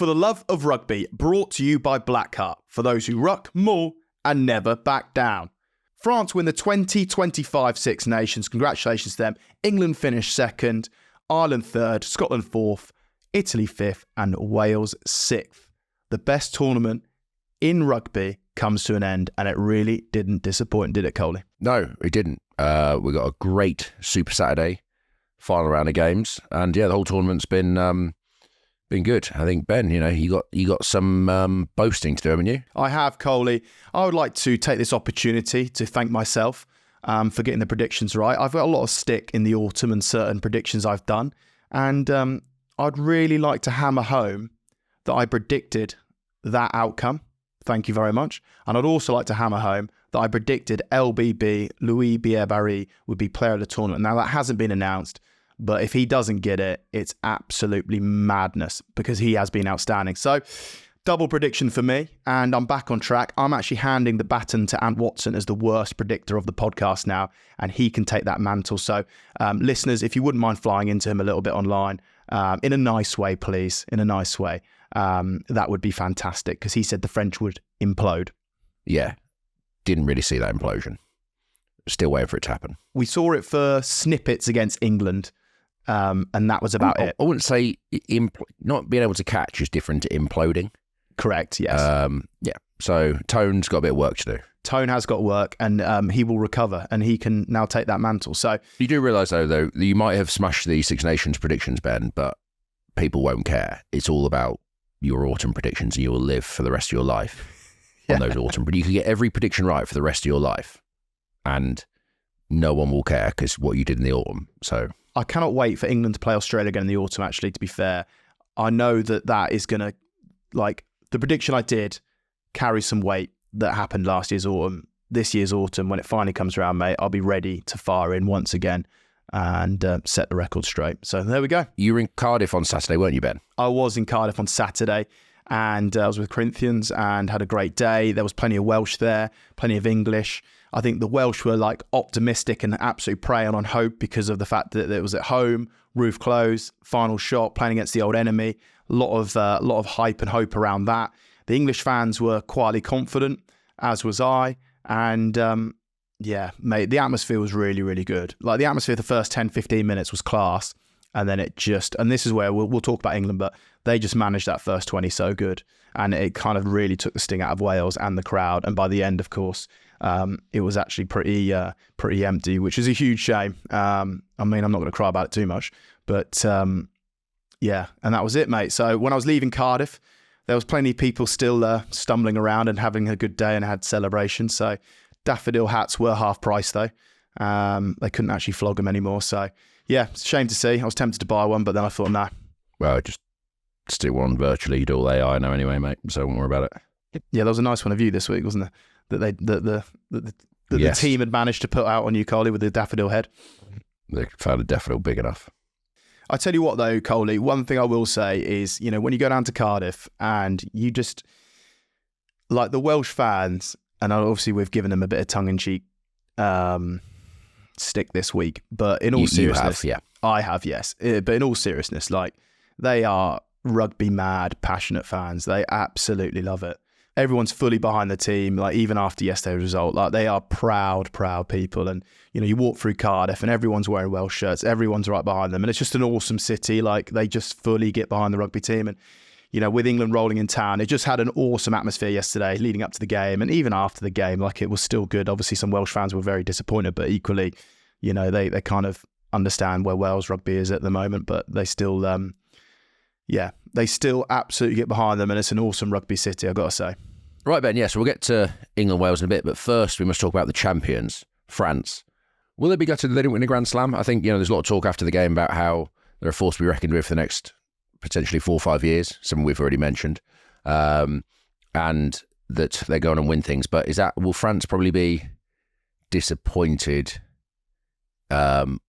For the love of rugby, brought to you by Blackheart, for those who ruck, maul and never back down. France win the 2025 Six Nations. Congratulations to them. England finished second, Ireland third, Scotland fourth, Italy fifth and Wales sixth. The best tournament in rugby comes to an end, and it really didn't disappoint, did it, Coley? No, it didn't. We got a great Super Saturday final round of games, and yeah, the whole tournament's been good. I think, Ben, you got some boasting to do, haven't you? I have, Coley. I would like to take this opportunity to thank myself for getting the predictions right. I've got a lot of stick in the autumn and certain predictions I've done, and I'd really like to hammer home that I predicted that outcome. Thank you very much. And I'd also like to hammer home that I predicted LBB, Louis Bier-Barry, would be player of the tournament. Now, that hasn't been announced, but if he doesn't get it, it's absolutely madness because he has been outstanding. So, double prediction for me, and I'm back on track. I'm actually handing the baton to Ant Watson as the worst predictor of the podcast now, and he can take that mantle. So, listeners, if you wouldn't mind flying into him a little bit online, in a nice way, please, in a nice way, that would be fantastic because he said the French would implode. Yeah, didn't really see that implosion. Still waiting for it to happen. We saw it for snippets against England, and that was about it. I wouldn't say not being able to catch is different to imploding. Correct, yes. Yeah, so Tone's got a bit of work to do. Tone has got work, and he will recover, and he can now take that mantle. So you do realise, though, that you might have smashed the Six Nations predictions, Ben, but people won't care. It's all about your autumn predictions, and you will live for the rest of your life on those autumn. But you can get every prediction right for the rest of your life, and no one will care because what you did in the autumn. So I cannot wait for England to play Australia again in the autumn, actually, to be fair. I know that is going to, the prediction I did carries some weight that happened last year's autumn. This year's autumn, when it finally comes around, mate, I'll be ready to fire in once again and set the record straight. So there we go. You were in Cardiff on Saturday, weren't you, Ben? I was in Cardiff on Saturday, and I was with Corinthians and had a great day. There was plenty of Welsh there, plenty of English. I think the Welsh were optimistic and absolutely preying on hope because of the fact that it was at home, roof closed, final shot, playing against the old enemy. A lot of hype and hope around that. The English fans were quietly confident, as was I. And yeah, mate, the atmosphere was really, really good. The atmosphere the first 10, 15 minutes was class. And then and this is where we'll talk about England, but they just managed that first 20 so good. And it kind of really took the sting out of Wales and the crowd. And by the end, of course, it was actually pretty empty, which is a huge shame. I mean, I'm not going to cry about it too much, but yeah, and that was it, mate. So when I was leaving Cardiff, there was plenty of people still stumbling around and having a good day and had celebrations. So daffodil hats were half price though. They couldn't actually flog them anymore. So yeah, it's a shame to see. I was tempted to buy one, but then I thought, nah. Well, just do one virtually. You do all AI now anyway, mate. So don't worry about it. Yeah, there was a nice one of you this week, wasn't there? That the team had managed to put out on you, Coley, with the daffodil head. They found a daffodil big enough. I tell you what, though, Coley, one thing I will say is, when you go down to Cardiff and you just, the Welsh fans, and obviously we've given them a bit of tongue-in-cheek stick this week, but in all seriousness, you have, yeah. I have, yes. But in all seriousness, they are rugby mad, passionate fans. They absolutely love it. Everyone's fully behind the team, even after yesterday's result. They are proud people. And, you walk through Cardiff and everyone's wearing Welsh shirts. Everyone's right behind them. And it's just an awesome city. They just fully get behind the rugby team. And, with England rolling in town, it just had an awesome atmosphere yesterday leading up to the game. And even after the game, it was still good. Obviously, some Welsh fans were very disappointed, but equally, they kind of understand where Wales rugby is at the moment, but they still, they still absolutely get behind them, and it's an awesome rugby city, I've got to say. Right, Ben, so we'll get to England, Wales in a bit, but first we must talk about the champions, France. Will they be gutted that they didn't win a Grand Slam? I think, there's a lot of talk after the game about how they're a force to be reckoned with for the next potentially 4 or 5 years, something we've already mentioned, and that they're going and win things. But will France probably be disappointed? In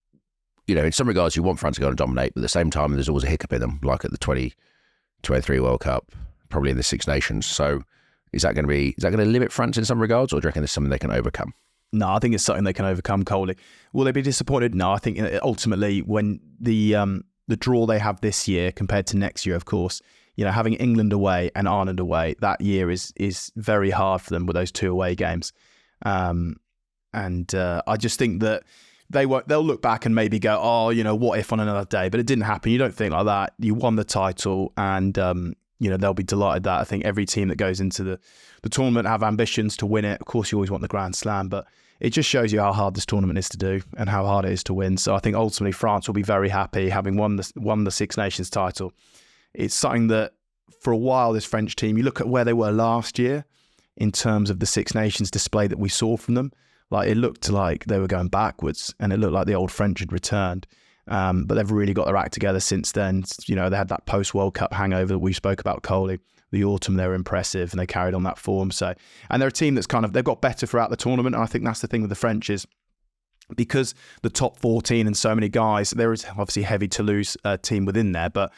some regards, you want France to go and dominate, but at the same time, there's always a hiccup in them, like at the 2023 World Cup, probably in the Six Nations. So is that going to limit France in some regards, or do you reckon there's something they can overcome? No, I think it's something they can overcome, Coley. Will they be disappointed? No, I think ultimately when the draw they have this year compared to next year, of course, having England away and Ireland away that year is very hard for them with those 2 away games. I just think that they'll look back and maybe go, oh, what if on another day? But it didn't happen. You don't think like that. You won the title, and they'll be delighted that. I think every team that goes into the tournament have ambitions to win it. Of course, you always want the Grand Slam, but it just shows you how hard this tournament is to do and how hard it is to win. So I think ultimately France will be very happy having won the Six Nations title. It's something that for a while, this French team, you look at where they were last year in terms of the Six Nations display that we saw from them. Like, it looked like they were going backwards, and it looked like the old French had returned. But they've really got their act together since then. They had that post-World Cup hangover that we spoke about, Coley. The autumn, they were impressive, and they carried on that form. So, and they're a team that's they've got better throughout the tournament. And I think that's the thing with the French is, because the top 14 and so many guys, there is obviously a heavy Toulouse team within there, but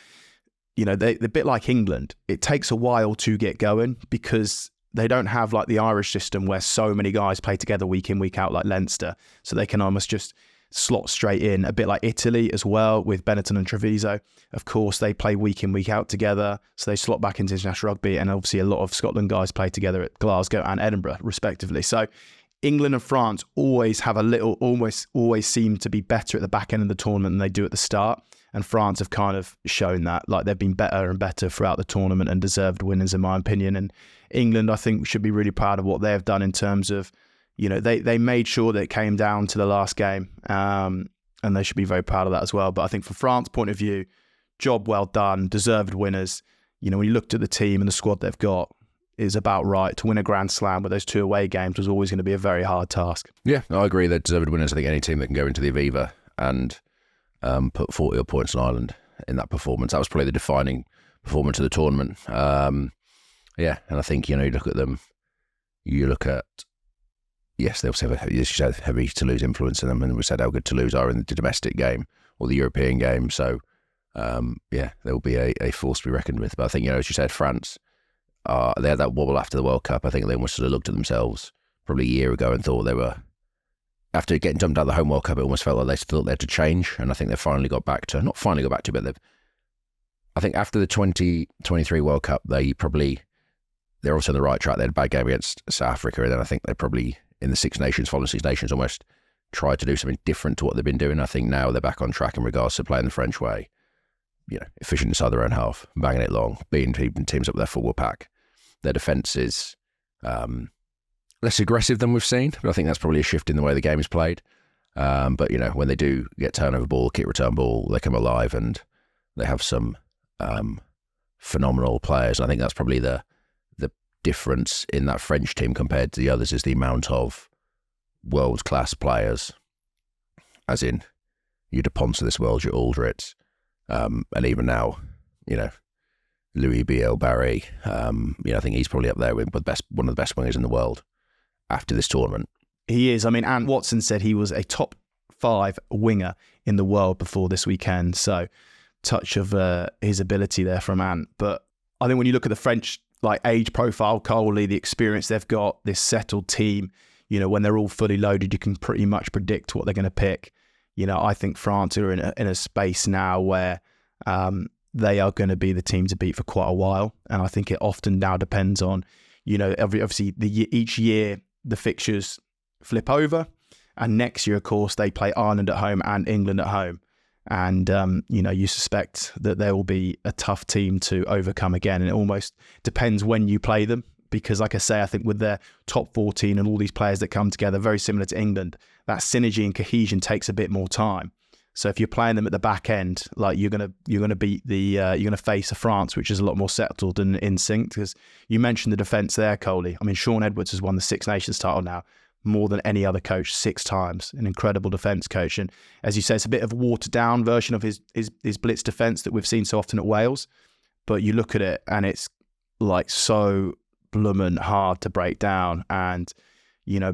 they're a bit like England. It takes a while to get going because they don't have like the Irish system where so many guys play together week in, week out like Leinster. So they can almost just slot straight in, a bit like Italy as well with Benetton and Treviso. Of course, they play week in, week out together. So they slot back into international rugby. And obviously a lot of Scotland guys play together at Glasgow and Edinburgh, respectively. So England and France always seem to be better at the back end of the tournament than they do at the start. And France have kind of shown that, like, they've been better and better throughout the tournament and deserved winners, in my opinion. And England, I think, should be really proud of what they have done in terms of, they made sure that it came down to the last game, and they should be very proud of that as well. But I think from France's point of view, job well done, deserved winners. When you looked at the team and the squad they've got, is about right. To win a Grand Slam with those 2 away games was always going to be a very hard task. Yeah, I agree. They're deserved winners. I think any team that can go into the Aviva and put 40 odd points on Ireland in that performance, that was probably the defining performance of the tournament. And I think, you look at them, yes, they also have a heavy Toulouse influence in them, and we said how good Toulouse are in the domestic game or the European game. So, there will be a force to be reckoned with. But I think, as you said, France, they had that wobble after the World Cup. I think they almost sort of looked at themselves probably a year ago and thought they were, after getting jumped out of the home World Cup, it almost felt like they thought they had to change. And I think they finally got back to, but I think after the 2023 World Cup, they're also on the right track. They had a bad game against South Africa, and then I think they probably, in the following Six Nations, almost tried to do something different to what they've been doing. I think now they're back on track in regards to playing the French way, efficient inside their own half, banging it long, beating teams up with their forward pack. Their defence is less aggressive than we've seen, but I think that's probably a shift in the way the game is played. But when they do get turnover ball, kick return ball, they come alive, and they have some phenomenal players. I think that's probably the difference in that French team compared to the others, is the amount of world-class players, as in your Duponts of this world, your Aldrits, and even now, Louis B.L. Barry. I think he's probably up there with one of the best wingers in the world after this tournament. He is. I mean, Ant Watson said he was a top 5 winger in the world before this weekend. So, touch of his ability there from Ant. But I think when you look at the French age profile, Coley, the experience they've got, this settled team, when they're all fully loaded, you can pretty much predict what they're going to pick. I think France are in a space now where they are going to be the team to beat for quite a while. And I think it often now depends on, obviously each year the fixtures flip over, and next year, of course, they play Ireland at home and England at home. And, you suspect that there will be a tough team to overcome again. And it almost depends when you play them, because like I say, I think with their top 14 and all these players that come together, very similar to England, that synergy and cohesion takes a bit more time. So if you're playing them at the back end, you're gonna beat you're gonna face a France which is a lot more settled and in sync. Because you mentioned the defence there, Coley. I mean, Sean Edwards has won the Six Nations title now more than any other coach 6 times. An incredible defence coach, and as you say, it's a bit of a watered down version of his blitz defence that we've seen so often at Wales. But you look at it and it's so bloomin' hard to break down. And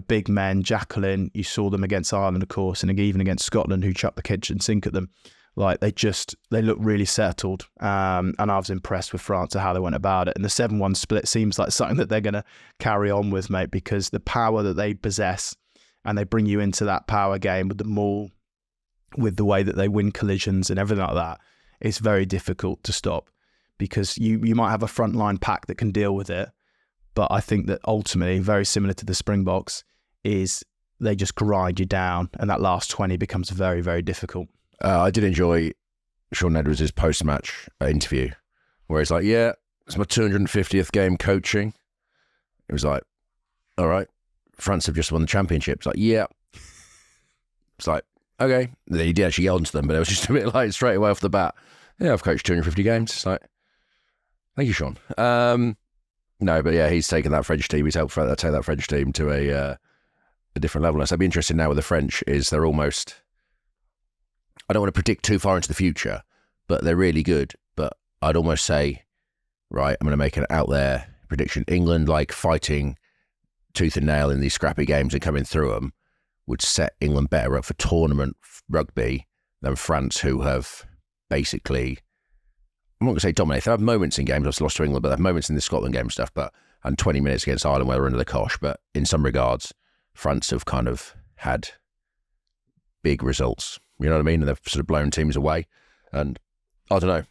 big men, Jacqueline, you saw them against Ireland, of course, and even against Scotland, who chucked the kitchen sink at them. They look really settled. And I was impressed with France and how they went about it. And the 7-1 split seems like something that they're going to carry on with, mate, because the power that they possess, and they bring you into that power game with the maul, with the way that they win collisions and everything like that, it's very difficult to stop. because you might have a frontline pack that can deal with it. But I think that ultimately, very similar to the Springboks, is they just grind you down, and that last 20 becomes very, very difficult. I did enjoy Sean Edwards' post-match interview, where he's like, yeah, it's my 250th game coaching. It was like, all right, France have just won the championship. It's like, yeah. It's like, okay. Then he did actually get onto them, but it was just a bit like straight away off the bat, yeah, I've coached 250 games. It's like, thank you, Sean. No, but yeah, he's taken that French team. He's helped take that French team to a different level. And so I'd be interested now with the French is they're almost, I don't want to predict too far into the future, but they're really good. But I'd almost say, right, I'm going to make an out there prediction. England, like fighting tooth and nail in these scrappy games and coming through them, would set England better up for tournament rugby than France, who have basically, I'm not going to say dominate. They have moments in games, I've lost to England, but they have moments in the Scotland game and stuff, and 20 minutes against Ireland where they're under the cosh. But in some regards, France have kind of had big results. You know what I mean? And they've sort of blown teams away. And I don't know.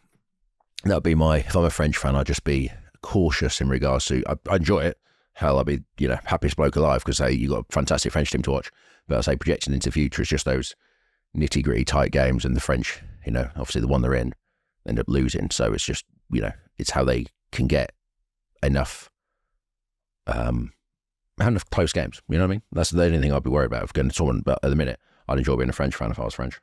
That would be if I'm a French fan, I'd just be cautious in regards to, I enjoy it. Hell, I'd be, happiest bloke alive because you've got a fantastic French team to watch. But I say projecting into the future, it's just those nitty gritty tight games, and the French, obviously the one they're in, end up losing. So it's just, it's how they can get enough close games. You know what I mean? That's the only thing I'd be worried about if going to tournament. But at the minute, I'd enjoy being a French fan if I was French.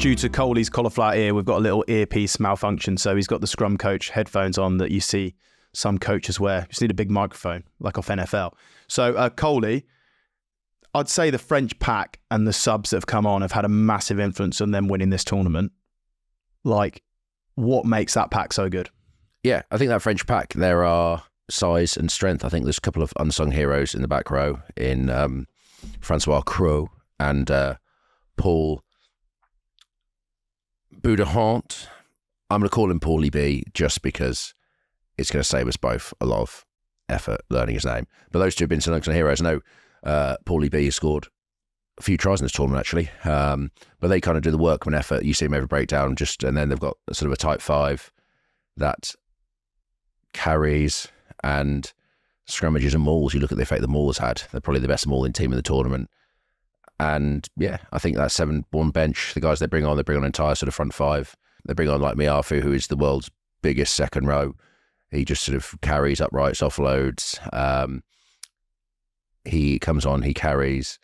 Due to Coley's cauliflower ear, we've got a little earpiece malfunction. So he's got the scrum coach headphones on that you see some coaches wear. You just need a big microphone, like off NFL. So Coley, I'd say the French pack and the subs that have come on have had a massive influence on them winning this tournament. Like, what makes that pack so good? Yeah, I think that French pack, there are size and strength. I think there's a couple of unsung heroes in the back row in Francois Crowe and Paul Boudehant. I'm going to call him Paulie B just because it's going to save us both a lot of effort learning his name. But those two have been some unsung heroes. I know Paulie B has scored a few tries in this tournament, actually. But they kind of do the work and effort. You see him every breakdown, and then they've got sort of a type 5 that carries and scrummages and mauls. You look at the effect the maul has had. They're probably the best mauling team in the tournament. And yeah, I think that 7-1 bench, the guys they bring on an entire sort of front 5. They bring on like Miafu, who is the world's biggest second row. He just sort of carries uprights, offloads. He comes on, he carries.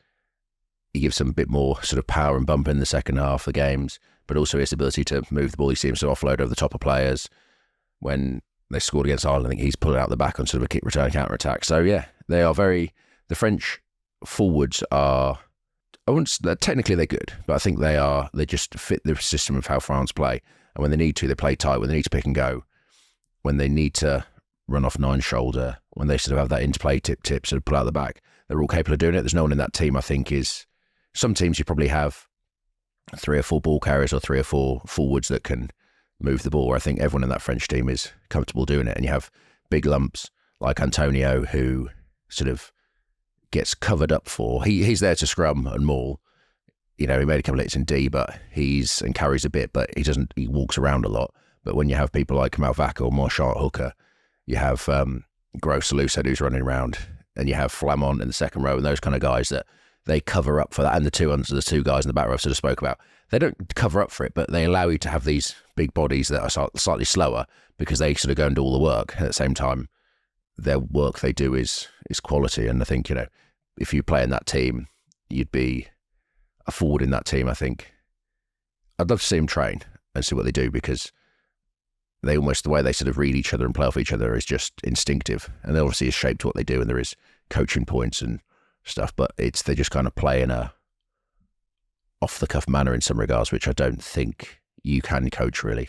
He gives some bit more sort of power and bump in the second half of the games, but also his ability to move the ball. He seems to offload over the top of players. When they scored against Ireland, I think he's pulling out the back on sort of a kick return counter-attack. So yeah, they are the French forwards are, technically they're good, but I think they just fit the system of how France play. And when they need to, they play tight. When they need to pick and go, when they need to run off 9 shoulder, when they sort of have that interplay tip, sort of pull out the back, they're all capable of doing it. There's no one in that team, I think, some teams you probably have 3 or 4 ball carriers or 3 or 4 forwards that can move the ball. I think everyone in that French team is comfortable doing it. And you have big lumps like Antonio, who sort of gets covered up for. He's there to scrum and maul. He made a couple of hits in D, but and carries a bit, but he walks around a lot. But when you have people like Kamal Vaka or Marchand hooker, you have Gross Lucet who's running around, and you have Flamont in the second row, and those kind of guys that they cover up for that. And the two guys in the back row I sort of spoke about, they don't cover up for it, but they allow you to have these big bodies that are slightly slower because they sort of go and do all the work. At the same time, their work they do is quality. And I think, if you play in that team, you'd be a forward in that team. I think I'd love to see them train and see what they do, because the way they sort of read each other and play off each other is just instinctive. And there obviously is shape to what they do, and there is coaching points and stuff, but they just kind of play in a off the cuff manner in some regards, which I don't think you can coach really.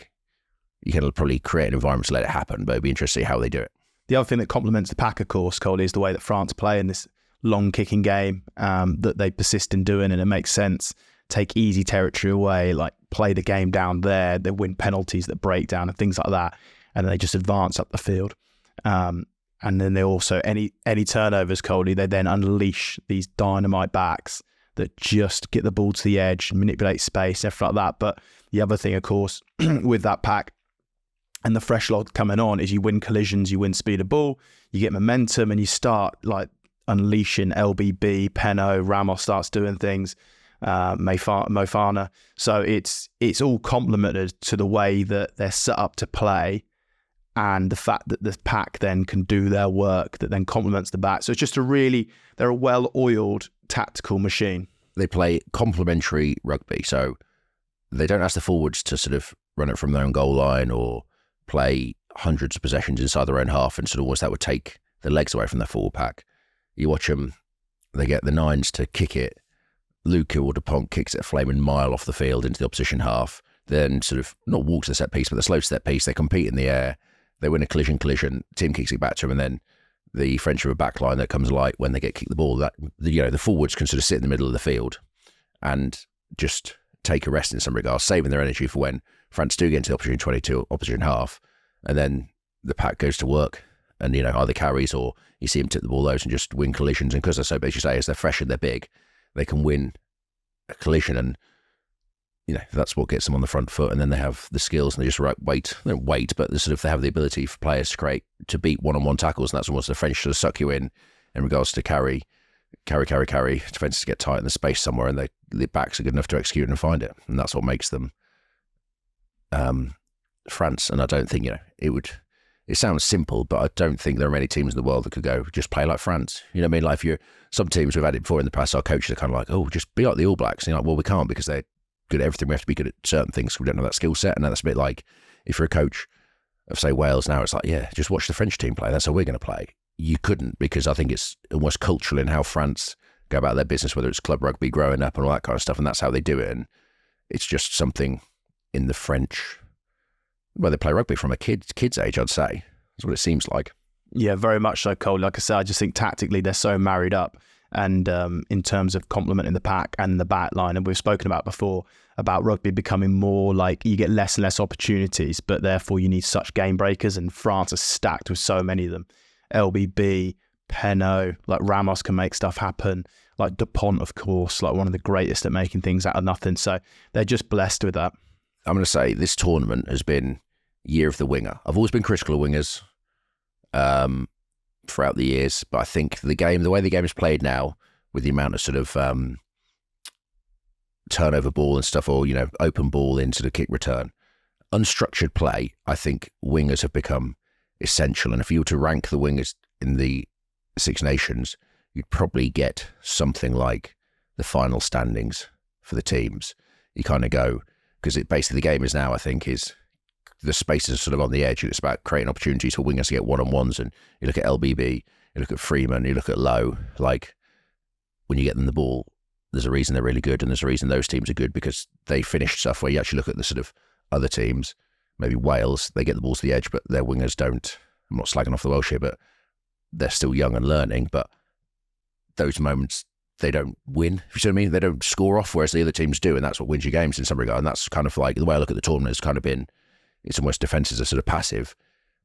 You can probably create an environment to let it happen, but it'd be interesting to see how they do it. The other thing that complements the pack, of course, Coley, is the way that France play in this long kicking game that they persist in doing, and it makes sense. Take easy territory away, like play the game down there. They win penalties that break down and things like that, and then they just advance up the field. And then they also, any turnovers, Coley, they then unleash these dynamite backs that just get the ball to the edge, manipulate space, everything like that. But the other thing, of course, with that pack and the fresh lot coming on is you win collisions, you win speed of ball, you get momentum, and you start like unleashing LBB, Penno, Ramos starts doing things, Mofana. So it's all complemented to the way that they're set up to play, and the fact that the pack then can do their work that then complements the back. So it's just they're a well-oiled tactical machine. They play complementary rugby, so they don't ask the forwards to sort of run it from their own goal line or play hundreds of possessions inside their own half, and sort of almost that would take the legs away from their forward pack. You watch them, they get the nines to kick it. Luca or Dupont kicks it a flaming mile off the field into the opposition half, then sort of not walk to the set piece, but the slow set piece. They compete in the air. They win a collision, team kicks it back to them, and then the French have a back line that comes alight when they get kicked the ball. That the forwards can sort of sit in the middle of the field and just take a rest in some regards, saving their energy for when France do get into the opposition 22, opposition half, and then the pack goes to work and, either carries or you see them tip the ball lows and just win collisions. And because they're so big, as you say, as they're fresh and they're big, they can win a collision, and that's what gets them on the front foot. And then they have the skills and they just wait. They don't wait, but they have the ability for players to beat one-on-one tackles, and that's almost the French sort of suck you in regards to carry. Defenses get tight in the space somewhere, and the backs are good enough to execute and find it, and that's what makes them France. And I don't think it sounds simple, but I don't think there are many teams in the world that could go just play like France. You know what I mean? Like, if some teams we've had it before in the past, our coaches are kind of like, oh, just be like the All Blacks. And you're like, well, we can't, because they're good at everything. We have to be good at certain things, so we don't have that skill set. And that's a bit like if you're a coach of, say, Wales now, it's like, yeah, just watch the French team play. That's how we're going to play. You couldn't, because I think it's almost cultural in how France go about their business, whether it's club rugby, growing up and all that kind of stuff, and that's how they do it. And it's just something in the French, well, they play rugby from a kid's age, I'd say. That's what it seems like. Yeah, very much so, Cole. Like I said, I just think tactically they're so married up, and in terms of complementing the pack and the back line, and we've spoken about before about rugby becoming more like you get less and less opportunities, but therefore you need such game breakers, and France are stacked with so many of them. LBB, Penno, like Ramos can make stuff happen, like Dupont, of course, like one of the greatest at making things out of nothing. So they're just blessed with that. I'm going to say this tournament has been year of the winger. I've always been critical of wingers throughout the years, but I think the way the game is played now, with the amount of sort of turnover ball and stuff, or open ball into the kick return, unstructured play, I think wingers have become essential. And if you were to rank the wingers in the Six Nations, you'd probably get something like the final standings for the teams. You kind of go, because basically the game is now, I think, is the spaces are sort of on the edge, and it's about creating opportunities for wingers to get one-on-ones. And you look at LBB, you look at Freeman, you look at Lowe, like when you get them the ball, there's a reason they're really good, and there's a reason those teams are good, because they finish stuff where you actually look at the sort of other teams, maybe Wales, they get the balls to the edge, but their wingers don't. I'm not slagging off the Welsh here, but they're still young and learning, but those moments, they don't win, if you see what I mean. They don't score off, whereas the other teams do, and that's what wins you games in some regard. And that's kind of like the way I look at the tournament has kind of been, it's almost defences are sort of passive,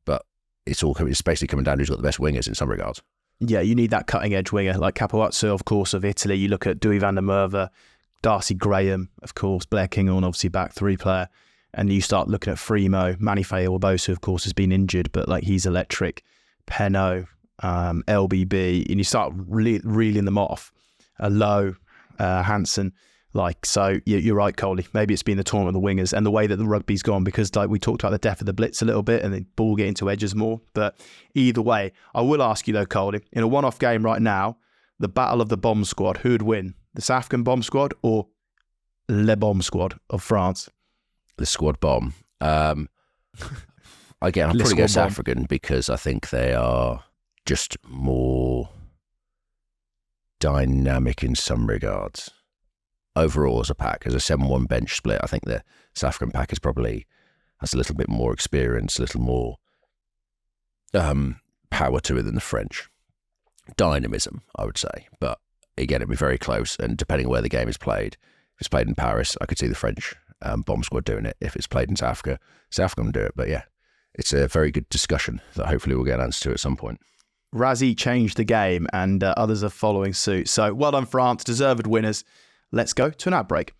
but it's basically coming down to who's got the best wingers in some regards. Yeah, you need that cutting edge winger like Capuazzo, of course, of Italy. You look at Dewey van der Merwe, Darcy Graham, of course, Blair Kinghorn, obviously back three player. And you start looking at Fremo, Manifae Orbosu, of course, has been injured, but like he's electric. Penno, LBB, and you start reeling them off. Lowe, Hansen, like, so you're right, Coley. Maybe it's been the tournament of the wingers and the way that the rugby's gone, because like we talked about the death of the blitz a little bit and the ball getting to edges more. But either way, I will ask you though, Coley, in a one-off game right now, the battle of the bomb squad, who'd win? The South African bomb squad or Le Bomb squad of France? The squad bomb. Again, I'll probably go South African, because I think they are just more dynamic in some regards. Overall, as a pack, as a 7-1 bench split, I think the South African pack is probably has a little bit more experience, a little more power to it than the French. Dynamism, I would say. But again, it'd be very close, and depending on where the game is played, if it's played in Paris, I could see the French bomb squad doing it. If it's played in South Africa will do it. But yeah, it's a very good discussion that hopefully we'll get an answer to at some point. Razzie changed the game, and others are following suit. So well done, France, deserved winners. Let's go to an ad break.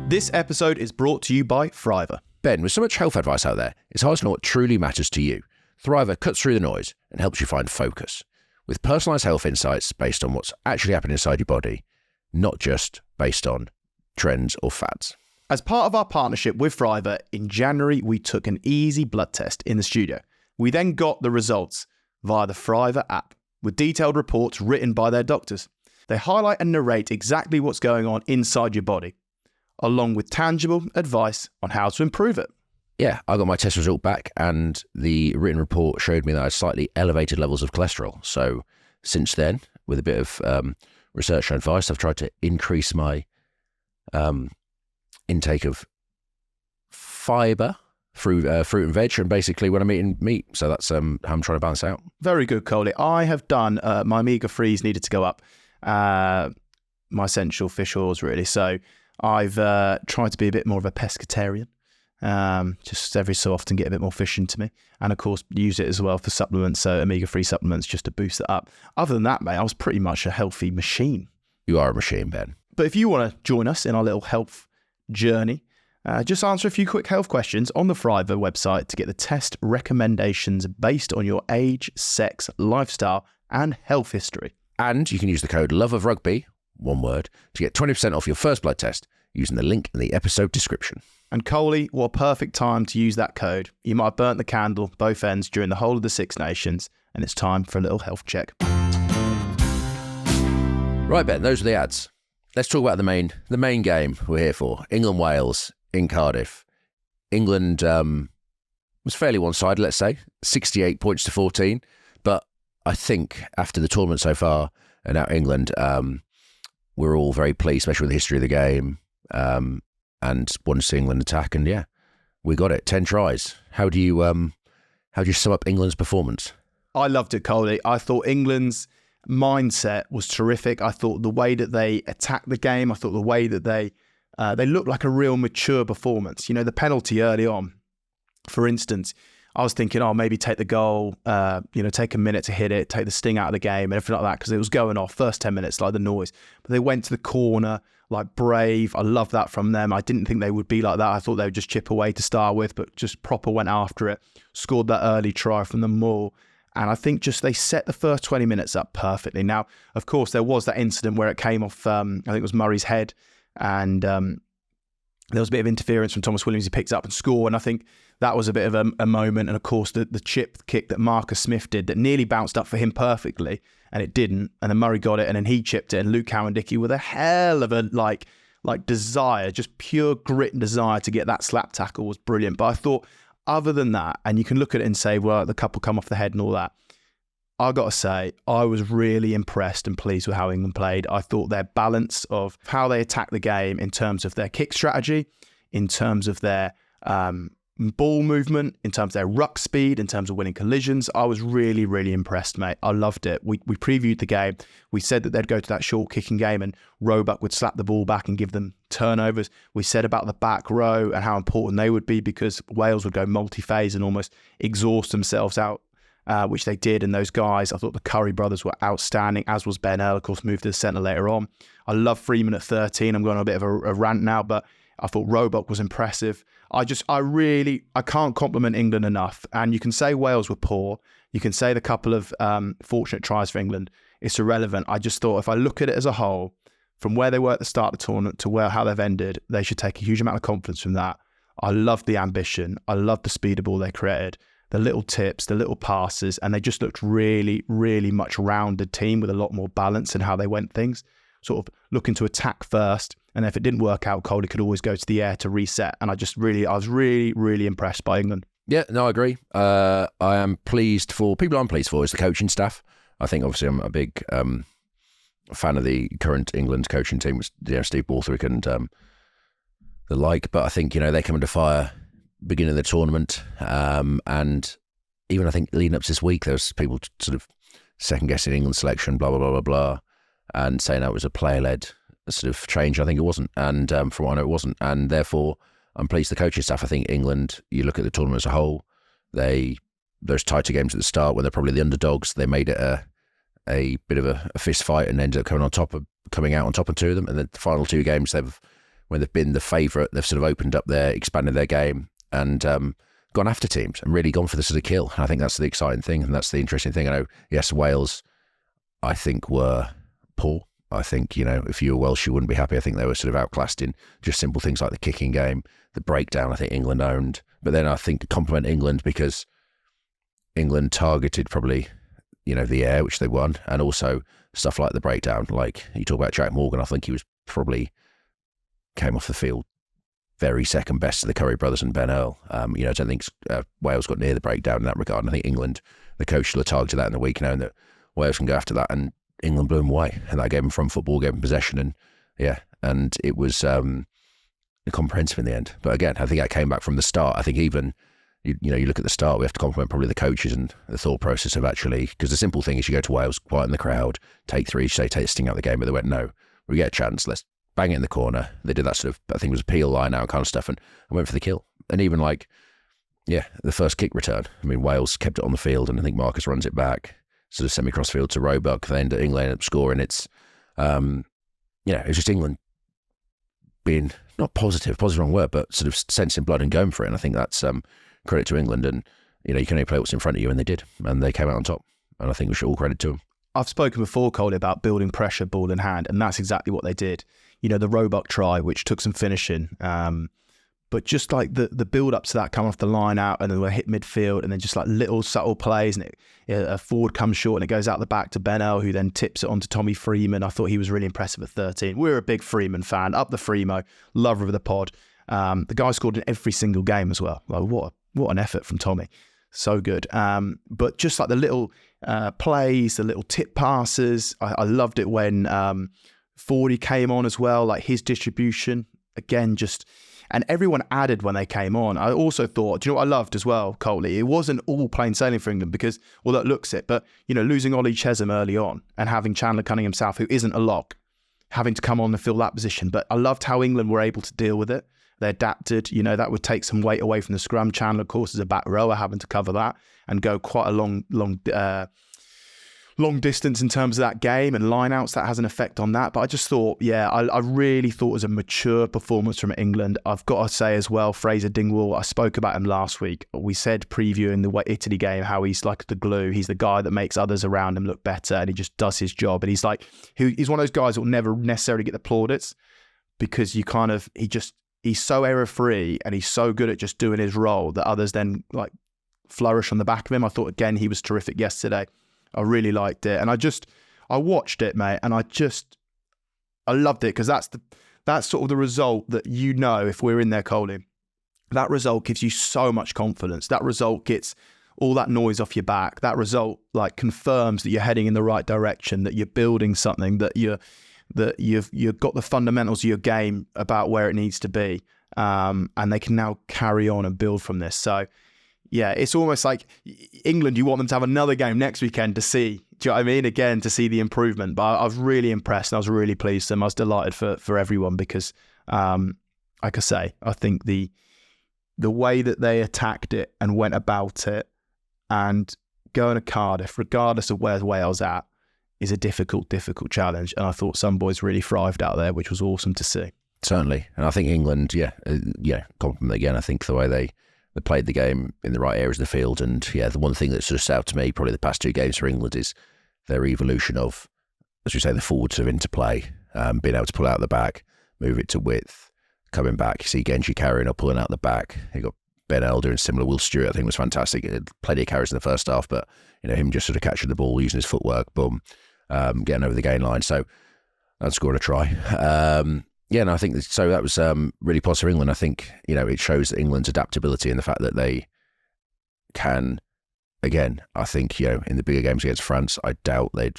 This episode is brought to you by Thriver. Ben, with so much health advice out there, it's hard to know what truly matters to you. Thriver cuts through the noise and helps you find focus, with personalised health insights based on what's actually happening inside your body, not just based on trends or fads. As part of our partnership with Thriver, in January, we took an easy blood test in the studio. We then got the results via the Thriver app, with detailed reports written by their doctors. They highlight and narrate exactly what's going on inside your body, along with tangible advice on how to improve it. Yeah, I got my test result back and the written report showed me that I had slightly elevated levels of cholesterol. So since then, with a bit of research and advice, I've tried to increase my intake of fibre through fruit and veg, and basically when I'm eating meat. So that's how I'm trying to balance out. Very good, Coley. I have done, my omega-3s needed to go up, my essential fish oils really. So I've tried to be a bit more of a pescatarian. Just every so often get a bit more fish into me, and of course use it as well for supplements, so omega-3 supplements just to boost it up. Other than that, mate, I was pretty much a healthy machine. You are a machine, Ben. But if you want to join us in our little health journey, just answer a few quick health questions on the Thriver website to get the test recommendations based on your age, sex, lifestyle and health history. And you can use the code LOVEOFRUGBY, one word, to get 20% off your first blood test using the link in the episode description. And Coley, what a perfect time to use that code. You might have burnt the candle both ends during the whole of the Six Nations, and it's time for a little health check. Right, Ben, those are the ads. Let's talk about the main game we're here for. England-Wales in Cardiff. England was fairly one-sided, let's say, 68 points to 14. But I think after the tournament so far, and now England, we're all very pleased, especially with the history of the game. And wanted to see England attack, and yeah, we got it. 10 tries. How do you sum up England's performance? I loved it, Coley. I thought England's mindset was terrific. I thought the way that they attacked the game, I thought the way that they looked like a real mature performance. You know, the penalty early on, for instance, I was thinking, oh, maybe take the goal, take a minute to hit it, take the sting out of the game and everything like that, because it was going off first 10 minutes, like the noise. But they went to the corner, like brave. I love that from them. I didn't think they would be like that. I thought they would just chip away to start with, but just proper went after it, scored that early try from the maul. And I think just they set the first 20 minutes up perfectly. Now, of course, there was that incident where it came off, I think it was Murray's head, and there was a bit of interference from Thomas Williams. He picked up and scored, and I think that was a bit of a moment. And of course, the chip kick that Marcus Smith did that nearly bounced up for him perfectly, and it didn't. And then Murray got it, and then he chipped it. And Luke Cowan-Dickie with a hell of a like desire, just pure grit and desire to get that slap tackle was brilliant. But I thought, other than that, and you can look at it and say, well, the couple come off the head and all that. I got to say, I was really impressed and pleased with how England played. I thought their balance of how they attacked the game in terms of their kick strategy, in terms of their ball movement, in terms of their ruck speed, in terms of winning collisions. I was really, really impressed, mate. I loved it. We previewed the game. We said that they'd go to that short kicking game and Roebuck would slap the ball back and give them turnovers. We said about the back row and how important they would be because Wales would go multi-phase and almost exhaust themselves out, which they did. And those guys, I thought the Curry brothers were outstanding, as was Ben Earl, of course, moved to the centre later on. I love Freeman at 13. I'm going on a bit of a rant now, but I thought Roebuck was impressive. I can't compliment England enough. And you can say Wales were poor. You can say the couple of fortunate tries for England. It's irrelevant. I just thought if I look at it as a whole, from where they were at the start of the tournament to how they've ended, they should take a huge amount of confidence from that. I love the ambition. I love the speed of ball they created, the little tips, the little passes, and they just looked really, really much rounded team with a lot more balance in how they went things. Sort of looking to attack first, and if it didn't work out, Coley could always go to the air to reset. And I was really, really impressed by England. Yeah, no, I agree. I am pleased for people. I'm pleased for is the coaching staff. I think obviously I'm a big fan of the current England coaching team with Steve Borthwick and the like. But I think they come under fire beginning of the tournament, and even I think leading up to this week, there was people sort of second guessing England selection, blah blah blah blah blah, and saying that it was a player-led sort of change. I think it wasn't, and from what I know, it wasn't, and therefore I'm pleased the coaching staff. I think England, you look at the tournament as a whole, they those tighter games at the start when they're probably the underdogs, they made it a bit of a fist fight and ended up coming out on top of two of them. And then the final two games, when they've been the favourite, they've sort of opened up expanded their game and gone after teams and really gone for the sort of kill. And I think that's the exciting thing and that's the interesting thing. I know, yes, Wales, I think, were poor. I think, if you were Welsh, you wouldn't be happy. I think they were sort of outclassed in just simple things like the kicking game, the breakdown, I think England owned. But then I think to compliment England, because England targeted probably, the air, which they won, and also stuff like the breakdown. Like you talk about Jack Morgan, I think he was probably came off the field very second best to the Curry brothers and Ben Earl. I don't think Wales got near the breakdown in that regard. And I think England, the coach should have targeted that in the week, knowing that Wales can go after that, and England blew them away. And that gave them from football, gave them possession, and it was comprehensive in the end. But again, I think that came back from the start. I think even you look at the start, we have to compliment probably the coaches and the thought process of actually, because the simple thing is you go to Wales, quiet in the crowd, take three, take the sting out of the game, but they went, no, we get a chance, let's bang it in the corner. They did that sort of, I think it was a peel line out kind of stuff, and went for the kill. And even the first kick return, I mean, Wales kept it on the field, and I think Marcus runs it back, sort of semi-cross field to Roebuck, then England ended up scoring. It's, it's just England being, not positive wrong word, but sort of sensing blood and going for it. And I think that's credit to England. And, you can only play what's in front of you, and they did. And they came out on top. And I think we should all credit to them. I've spoken before, Coley, about building pressure, ball in hand, and that's exactly what they did. The Roebuck try, which took some finishing, but just like the build-up to that, coming off the line out, and then we'll hit midfield, and then just like little subtle plays, and a forward comes short, and it goes out the back to Ben Earl, who then tips it onto Tommy Freeman. I thought he was really impressive at 13. We're a big Freeman fan, up the Freemo, lover of the pod. The guy scored in every single game as well. Like what an effort from Tommy. So good. But just like the little plays, the little tip passes, I loved it when Fordy came on as well, like his distribution, again, and everyone added when they came on. I also thought, do you know what I loved as well, Coley? It wasn't all plain sailing for England because, well, that looks it, but, losing Ollie Chesham early on and having Chandler Cunningham South, who isn't a lock, having to come on and fill that position. But I loved how England were able to deal with it. They adapted, that would take some weight away from the scrum. Chandler, of course, is a back rower, having to cover that and go quite a long distance in terms of that game, and line-outs, that has an effect on that. But I just thought, I really thought it was a mature performance from England. I've got to say as well, Fraser Dingwall, I spoke about him last week. We said previewing the Italy game how he's like the glue. He's the guy that makes others around him look better, and he just does his job. And he's one of those guys that will never necessarily get the plaudits, because he's so error-free and he's so good at just doing his role that others then flourish on the back of him. I thought, again, he was terrific yesterday. I really liked it. And I watched it, mate, and I loved it, because that's sort of the result that, if we're in there, Colin, that result gives you so much confidence. That result gets all that noise off your back. That result confirms that you're heading in the right direction, that you're building something, that you've got the fundamentals of your game about where it needs to be. And they can now carry on and build from this. So, yeah, it's almost like England, you want them to have another game next weekend to see, do you know what I mean? Again, to see the improvement. But I was really impressed, and I was really pleased. And I was delighted for everyone, because, like I say, I think the way that they attacked it and went about it, and going to Cardiff, regardless of where Wales at, is a difficult challenge. And I thought some boys really thrived out there, which was awesome to see. Certainly. And I think England, compliment again. I think the way they played the game in the right areas of the field. And the one thing that sort of stood out to me, probably the past two games for England, is their evolution of, as we say, the forward sort of interplay, being able to pull out the back, move it to width, coming back. You see Genji carrying or pulling out the back. You got Ben Earl doing similar. Will Stewart, I think, was fantastic. He had plenty of carries in the first half, but him just sort of catching the ball, using his footwork, boom, getting over the gain line. So I'd scored a try. I think so. That was really positive for England. I think, it shows England's adaptability and the fact that they can, again, I think, in the bigger games against France, I doubt they'd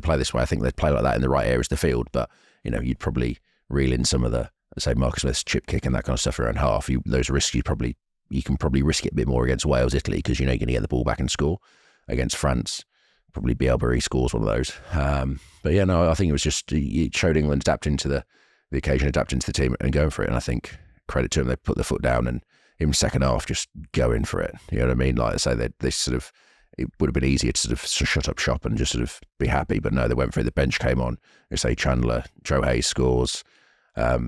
play this way. I think they'd play like that in the right areas of the field. But, you'd probably reel in some of the, say, Marcus Smith's chip kick and that kind of stuff around half. Those risks, you can probably risk it a bit more against Wales, Italy, because you're going to get the ball back and score. Against France, probably Bielbury scores one of those. I think it was just, it showed England adapting to the occasion, adapting to the team and going for it. And I think credit to them, they put their foot down, and in second half just going for it. You know what I mean? Like I say, they sort of, it would have been easier to sort of shut up shop and just sort of be happy, but no, they went for it. The bench came on. You say Chandler, Joe Hayes scores, Pollock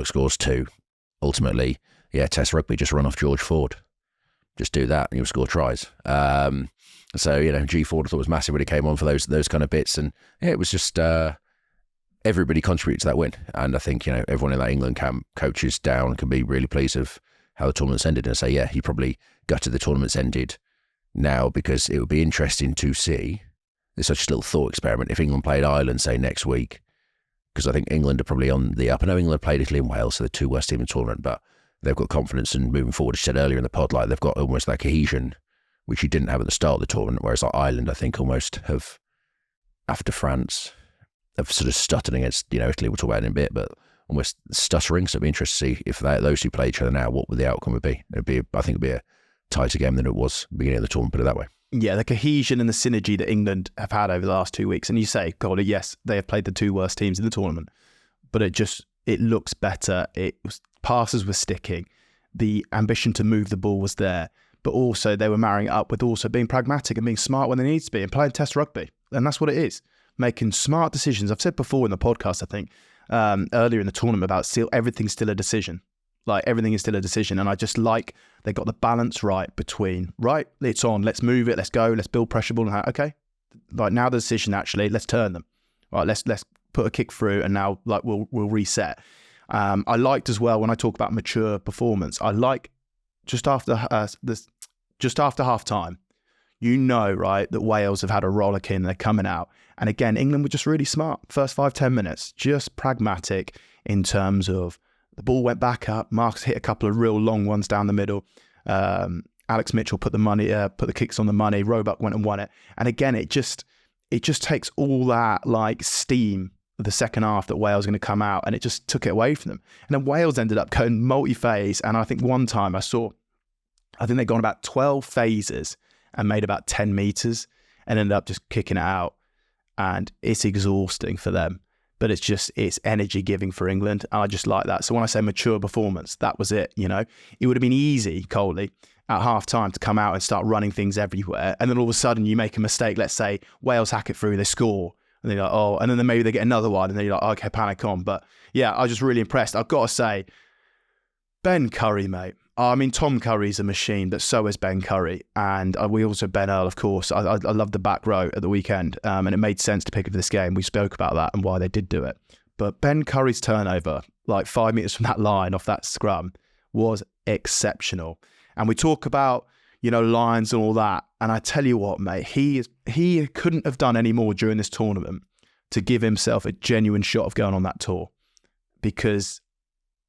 scores 2. Ultimately, Test rugby, just run off George Ford. Just do that and you'll score tries. So, G Ford I thought was massive when he came on for those kind of bits. And it was just everybody contributed to that win. And I think, everyone in that England camp, coaches down, can be really pleased of how the tournament's ended and say, he probably gutted the tournament's ended now, because it would be interesting to see, it's such a little thought experiment, if England played Ireland, say, next week, because I think England are probably on the up. I know England played Italy and Wales, so the 2 worst teams in the tournament, but they've got confidence and moving forward. As you said earlier in the pod, like they've got almost that cohesion, which you didn't have at the start of the tournament, whereas like Ireland, I think, almost have, after France, have sort of stuttered against, Italy, we'll talk about it in a bit, but almost stuttering. So it'd be interesting to see if those two play each other now, what would the outcome would be. I think it'd be a tighter game than it was beginning of the tournament, put it that way. Yeah, the cohesion and the synergy that England have had over the last 2 weeks. And you say, God, yes, they have played the 2 worst teams in the tournament, but it looks better. Passes were sticking. The ambition to move the ball was there, but also they were marrying it up with also being pragmatic and being smart when they need to be and playing Test rugby. And that's what it is. Making smart decisions. I've said before in the podcast, I think, earlier in the tournament, about everything's still a decision. Like everything is still a decision. And I just like they got the balance right between, right, it's on, let's move it, let's go, let's build pressure ball. And okay, like now the decision, actually, let's turn them. Right, let's put a kick through and now like we'll reset. I liked as well, when I talk about mature performance, I like just after half time, right, that Wales have had a rollicking and they're coming out. And again, England were just really smart. First 5-10 minutes, just pragmatic in terms of the ball went back up. Marcus hit a couple of real long ones down the middle. Alex Mitchell put the kicks on the money. Roebuck went and won it. And again, it just takes all that like steam of the second half that Wales are going to come out, and it just took it away from them. And then Wales ended up going multi-phase. And I think one time I think they'd gone about 12 phases and made about 10 meters and ended up just kicking it out. And it's exhausting for them, but it's energy giving for England. And I just like that. So when I say mature performance, that was it. It would have been easy, Coley, at half time to come out and start running things everywhere. And then all of a sudden you make a mistake. Let's say Wales hack it through, they score. And then you're like, oh, and then maybe they get another one. And then you're like, okay, panic on. But yeah, I was just really impressed. I've got to say, Ben Curry, mate. I mean, Tom Curry's a machine, but so is Ben Curry. And we also, Ben Earl, of course. I love the back row at the weekend. And it made sense to pick up this game. We spoke about that and why they did do it. But Ben Curry's turnover, like 5 meters from that line off that scrum, was exceptional. And we talk about, lines and all that. And I tell you what, mate, he couldn't have done any more during this tournament to give himself a genuine shot of going on that tour, because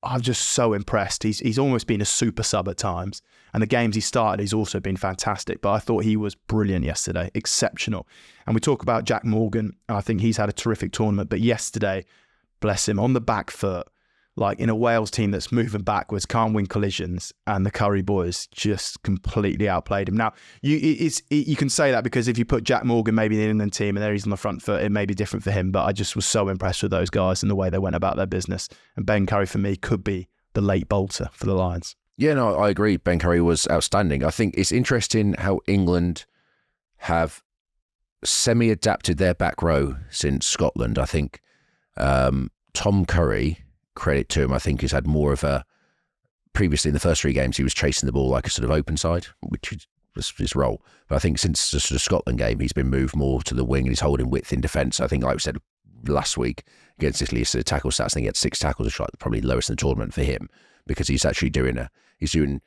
I'm just so impressed. He's almost been a super sub at times. And the games he started, he's also been fantastic. But I thought he was brilliant yesterday, exceptional. And we talk about Jack Morgan. I think he's had a terrific tournament. But yesterday, bless him, on the back foot, like in a Wales team that's moving backwards, can't win collisions, and the Curry boys just completely outplayed him. Now, you can say that because if you put Jack Morgan maybe in the England team and there he's on the front foot, it may be different for him. But I just was so impressed with those guys and the way they went about their business. And Ben Curry, for me, could be the late bolter for the Lions. Yeah, no, I agree. Ben Curry was outstanding. I think it's interesting how England have semi-adapted their back row since Scotland. I think Tom Curry, credit to him, I think he's had more of a, previously in the first 3 games, he was chasing the ball like a sort of open side, which was his role. But I think since the sort of Scotland game, he's been moved more to the wing and he's holding width in defence. I think, like we said last week against Italy, his tackle stats, I think he had 6 tackles, which is probably lowest in the tournament for him, because he's actually he's giving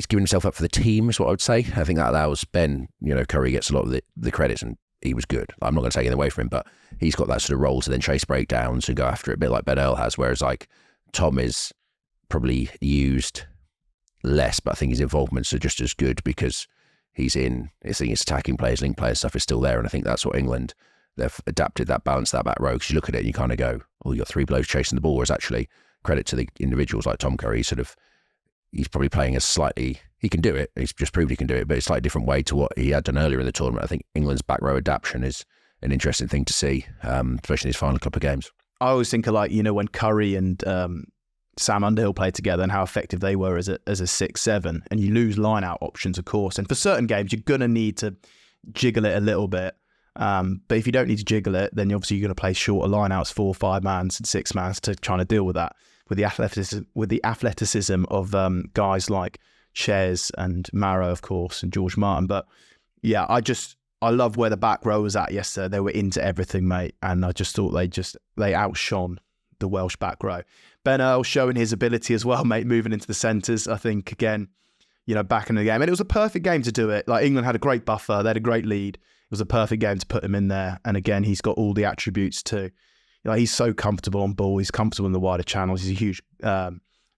himself up for the team, is what I would say. I think that allows Ben, Curry gets a lot of the credits, and he was good. I'm not going to take it away from him, but he's got that sort of role to then chase breakdowns and go after it, a bit like Ben Earl has, whereas like Tom is probably used less, but I think his involvements are just as good because he's in, I think his attacking players, link players stuff is still there, and I think that's what England, they've adapted that balance, that back row, because you look at it and you kind of go, oh, you got 3 blokes chasing the ball, whereas actually credit to the individuals like Tom Curry, he's probably playing a slightly, he can do it, he's just proved he can do it, but it's a slightly different way to what he had done earlier in the tournament. I think England's back row adaptation is an interesting thing to see, especially in his final couple of games. I always think of when Curry and Sam Underhill played together and how effective they were as a 6-7, and you lose line-out options, of course. And for certain games, you're going to need to jiggle it a little bit. But if you don't need to jiggle it, then obviously you're going to play shorter line-outs, 4, 5-mans and 6-mans to try to deal with that. With the athleticism of guys like Ches and Marrow, of course, and George Martin. But yeah, I love where the back row was at yesterday. They were into everything, mate. And I just thought they outshone the Welsh back row. Ben Earl showing his ability as well, mate, moving into the centres. I think, again, back in the game. And it was a perfect game to do it. Like, England had a great buffer. They had a great lead. It was a perfect game to put him in there. And again, he's got all the attributes too. He's so comfortable on ball. He's comfortable in the wider channels. He's a huge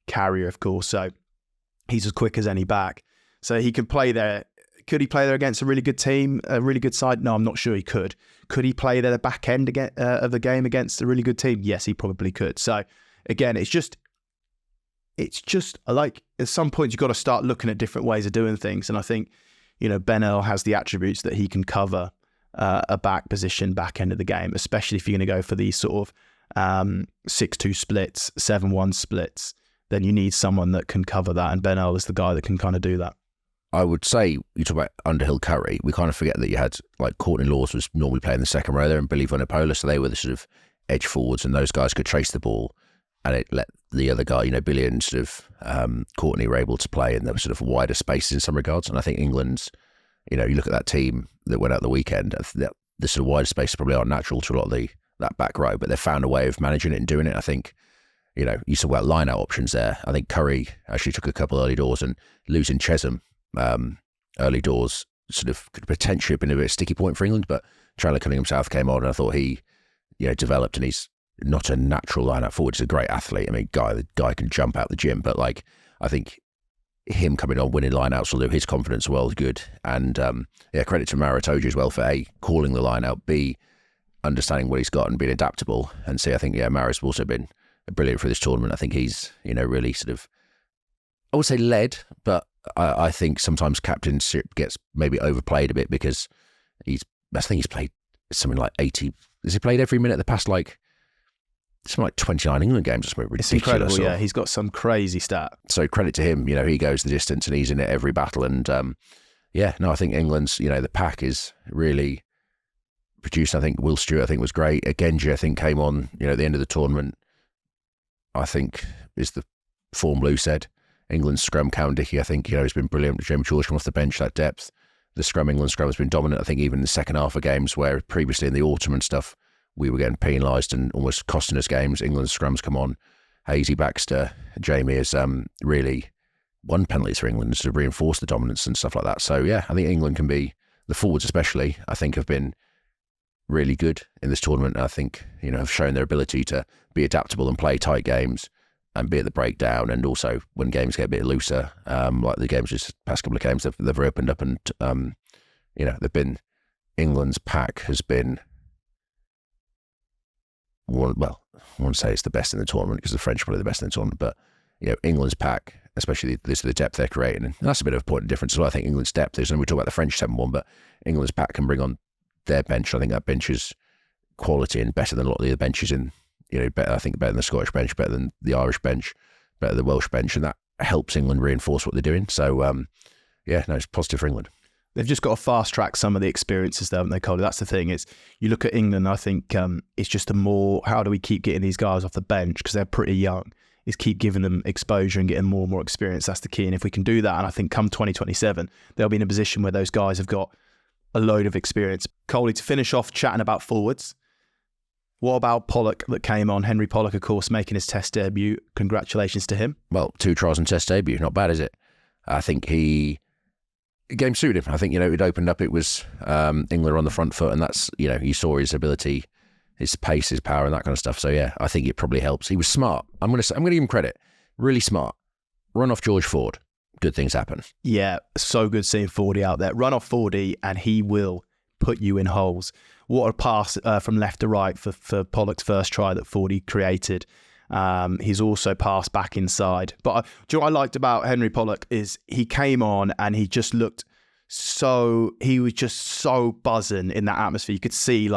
carrier, of course. So he's as quick as any back. So he can play there. Could he play there against a really good team, a really good side? No, I'm not sure he could. Could he play there the back end of the game against a really good team? Yes, he probably could. So again, it's just like at some point you've got to start looking at different ways of doing things. And I think, Ben Earl has the attributes that he can cover a back position, back end of the game, especially if you're going to go for these sort of 6-2 splits, 7-1 splits, then you need someone that can cover that. And Ben Earl is the guy that can kind of do that. I would say, you talk about Underhill Curry, we kind of forget that you had, like, Courtney Lawes was normally playing the second row there and Billy Vunipola, so they were the sort of edge forwards, and those guys could trace the ball, and it let the other guy, Billy and sort of Courtney were able to play in the sort of wider spaces in some regards. And I think England's, you look at that team that went out the weekend, the sort of wider spaces probably aren't natural to a lot of that back row, but they found a way of managing it and doing it. I think, you talk about line-out options there. I think Curry actually took a couple early doors, and losing Chesham early doors sort of could potentially have been a bit of a sticky point for England, but Chandler Cunningham-South came on, and I thought he, developed, and he's not a natural line-out forward. He's a great athlete. I mean, the guy can jump out the gym, but I think him coming on, winning line-outs will do his confidence well good. And credit to Maratoji as well for A, calling the line-out, B, understanding what he's got and being adaptable. And C, I think, Mara's also been brilliant for this tournament. I think he's, really sort of, I would say led, but I think sometimes captainship gets maybe overplayed a bit because I think he's played something like 80. Has he played every minute the past, something like 29 England games? It's ridiculous. It's incredible, yeah. He's got some crazy stat. So credit to him. He goes the distance and he's in it every battle. And I think England's, the pack is really produced. I think Will Stewart, I think, was great. Genji, I think, came on, at the end of the tournament. I think is the form Lou said. England's scrum, Cowan Dickey, I think, has been brilliant. Jamie George come off the bench, that depth. The England scrum has been dominant. I think even in the second half of games where previously in the autumn and stuff, we were getting penalised and almost costing us games. England's scrums come on. Hazy, Baxter, Jamie has really won penalties for England to reinforce the dominance and stuff like that. So, I think England can be, the forwards especially, I think have been really good in this tournament. I think, have shown their ability to be adaptable and play tight games and be at the breakdown, and also when games get a bit looser, like the games just past couple of games, they've opened up, and they've been, England's pack has been one. Well, I want to say it's the best in the tournament because the French are probably the best in the tournament, but England's pack, especially this the depth they're creating, and that's a bit of a point of difference as well. I think England's depth is, and we talk about the French 7-1, but England's pack can bring on their bench. I think that bench is quality and better than a lot of the other benches in. I think better than the Scottish bench, better than the Irish bench, better than the Welsh bench, and that helps England reinforce what they're doing. So, it's positive for England. They've just got to fast track some of the experiences there, haven't they, Colin? That's the thing. It's, you look at England, I think it's just how do we keep getting these guys off the bench because they're pretty young, is keep giving them exposure and getting more and more experience. That's the key. And if we can do that, and I think come 2027, they'll be in a position where those guys have got a load of experience. Coley, to finish off chatting about forwards, what about Pollock that came on? Henry Pollock, of course, making his Test debut. Congratulations to him. Well, 2 trials and Test debut. Not bad, is it? I think the game suited him. I think, it opened up. It was England on the front foot, and that's, you saw his ability, his pace, his power, and that kind of stuff. So, I think it probably helps. He was smart. I'm going to give him credit. Really smart. Run off George Ford. Good things happen. Yeah, so good seeing Fordy out there. Run off Fordy, and he will put you in holes. What a pass from left to right for Pollock's first try that Fordy created. He's also passed back inside. But do you know what I liked about Henry Pollock is he came on and he just looked he was just so buzzing in that atmosphere. You could see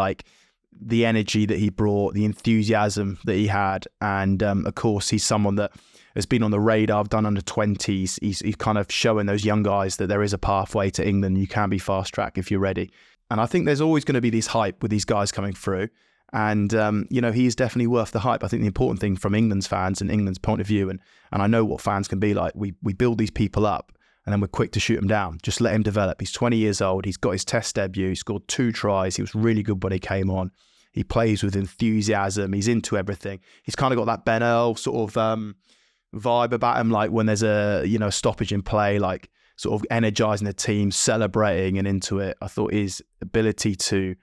the energy that he brought, the enthusiasm that he had. And of course, he's someone that has been on the radar. I've done under 20s. He's kind of showing those young guys that there is a pathway to England. You can be fast track if you're ready. And I think there's always going to be this hype with these guys coming through. And, he is definitely worth the hype. I think the important thing from England's fans and England's point of view, and I know what fans can be like, we build these people up and then we're quick to shoot him down. Just let him develop. He's 20 years old. He's got his test debut. He scored 2 tries. He was really good when he came on. He plays with enthusiasm. He's into everything. He's kind of got that Ben Earl sort of vibe about him, like when there's a stoppage in play, like sort of energizing the team, celebrating and into it. I thought his ability to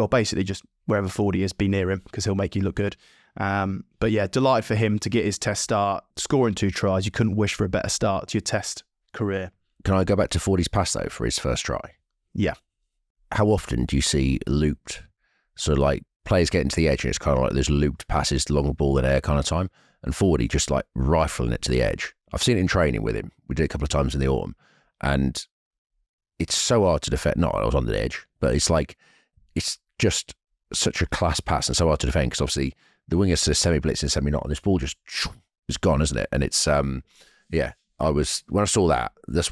basically just wherever 40 is, be near him because he'll make you look good. But yeah, delighted for him to get his test start, scoring 2 tries. You couldn't wish for a better start to your test career. Can I go back to 40's pass though for his first try? Yeah. How often do you see looped? So like players getting to the edge and it's kind of like there's looped passes, long ball in air kind of time, and 40 just like rifling it to the edge. I've seen it in training with him. We did it a couple of times in the autumn, and it's so hard to defend. Not I was on the edge, but it's like it's just such a class pass and so hard to defend because obviously the wingers semi-blitz and semi-not, and this ball just is gone, isn't it? And it's when I saw that, there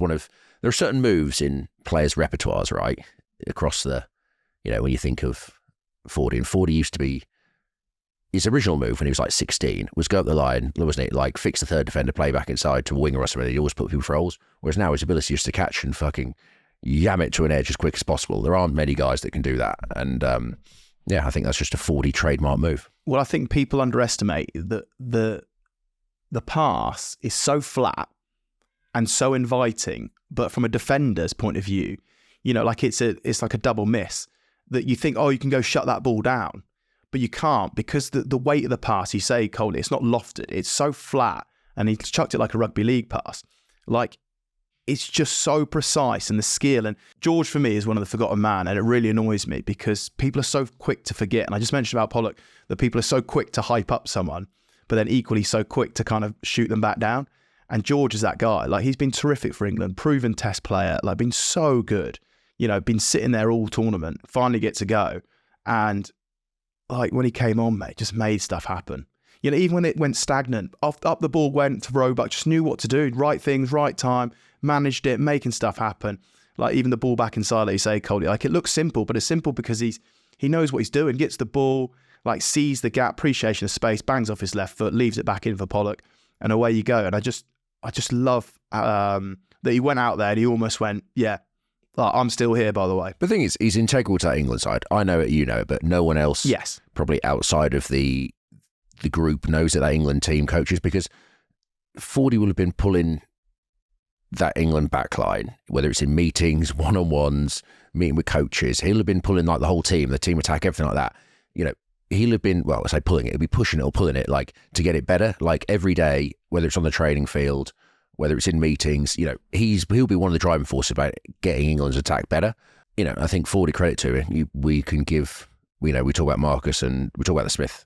are certain moves in players' repertoires, right, across the, when you think of 40, and 40 used to be, his original move when he was like 16 was go up the line, wasn't it? Like fix the third defender, play back inside to a winger or something. He always put people for holes. Whereas now his ability is to catch and fucking yam it to an edge as quick as possible. There aren't many guys that can do that. And I think that's just a 40 trademark move. Well, I think people underestimate that the pass is so flat and so inviting, but from a defender's point of view, like it's like a double miss that you think, oh, you can go shut that ball down. But you can't because the weight of the pass, you say, Coley, it's not lofted. It's so flat and he's chucked it like a rugby league pass. Like, it's just so precise and the skill. And George, for me, is one of the forgotten man. And it really annoys me because people are so quick to forget. And I just mentioned about Pollock, that people are so quick to hype up someone, but then equally so quick to kind of shoot them back down. And George is that guy. Like, he's been terrific for England, proven test player, like been so good, been sitting there all tournament, finally get to go. And like when he came on, mate, just made stuff happen. Even when it went stagnant, up the ball went to Roebuck, just knew what to do, right things, right time, managed it, making stuff happen. Like even the ball back inside, like you say, Cody, like it looks simple, but it's simple because he knows what he's doing, gets the ball, like sees the gap, appreciation of space, bangs off his left foot, leaves it back in for Pollock, and away you go. And I just love that he went out there and he almost went, yeah, I'm still here, by the way. The thing is, he's integral to that England side. I know it, you know it, but no one else, yes, probably outside of the group knows that England team coaches, because 40 will have been pulling that England backline, whether it's in meetings, one-on-ones, meeting with coaches. He'll have been pulling like the whole team, the team attack, everything like that. He'll have been, well, I say pulling it, he'll be pushing it or pulling it, like to get it better, like every day, whether it's on the training field, whether it's in meetings, he'll be one of the driving forces about getting England's attack better. I think 40 credit to him. We can give, we talk about Marcus and we talk about the Smith,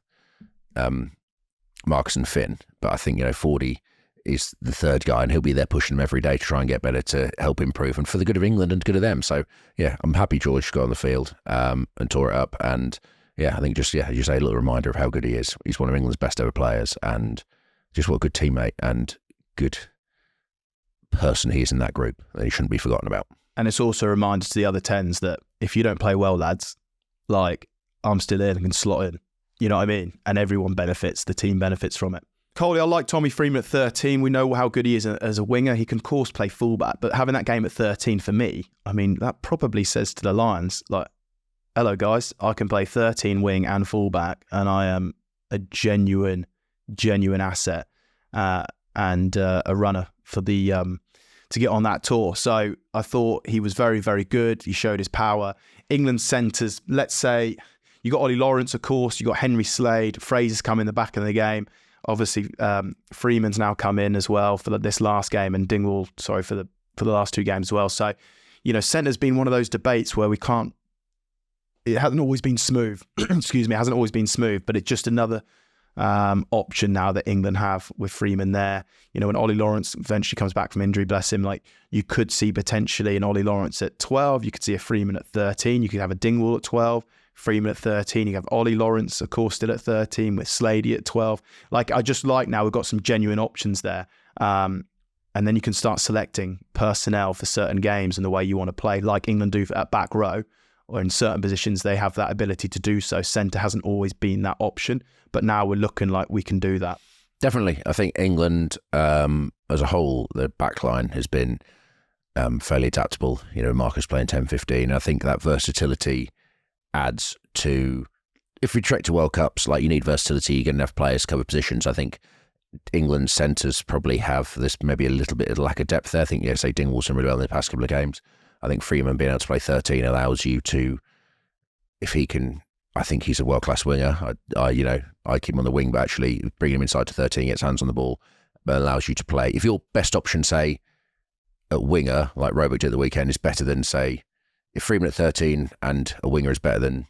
Marcus and Finn, but I think, 40 is the third guy and he'll be there pushing them every day to try and get better, to help improve and for the good of England and good of them. So yeah, I'm happy George got on the field and tore it up. And yeah, I think just a little reminder of how good he is. He's one of England's best ever players and just what a good teammate and good person he is in that group that he shouldn't be forgotten about. And it's also a reminder to the other 10s that if you don't play well, lads, like I'm still in and can slot in. You know what I mean? And everyone benefits, the team benefits from it. Coley, I like Tommy Freeman at 13. We know how good he is as a winger. He can, of course, play fullback, but having that game at 13 for me, I mean, that probably says to the Lions, like, hello, guys, I can play 13 wing and fullback, and I am a genuine asset and a runner for the to get on that tour. So I thought he was very, very good. He showed his power. England centres, let's say, you got Ollie Lawrence, of course, you got Henry Slade, Fraser's come in the back of the game. Obviously, Freeman's now come in as well for this last game, and Dingwall, for the last 2 games as well. So, centre's been one of those debates where it hasn't always been smooth. Excuse me, it hasn't always been smooth, but it's just another option now that England have with Freeman there. When Ollie Lawrence eventually comes back from injury, bless him, like you could see potentially an Ollie Lawrence at 12, you could see a Freeman at 13, you could have a Dingwall at 12, Freeman at 13. You have Ollie Lawrence, of course, still at 13, with Slady at 12. Like, I just like now we've got some genuine options there. And then you can start selecting personnel for certain games and the way you want to play, like England do at back row, or in certain positions they have that ability to do so. Centre hasn't always been that option, but now we're looking like we can do that. Definitely. I think England as a whole, the back line has been fairly adaptable. You know, Marcus playing 10-15. I think that versatility adds to, if we trek to World Cups, like, you need versatility, you're going to have players cover positions. I think England's centres probably have this maybe a little bit of lack of depth there. I think, say Dingwall's done really well in the past couple of games. I think Freeman being able to play 13 allows you to, if he can, I think he's a world-class winger. I keep him on the wing, but actually bringing him inside to 13, gets hands on the ball, but allows you to play. If your best option, say, at winger, like Robo did at the weekend, is better than, say, if Freeman at 13 and a winger is better than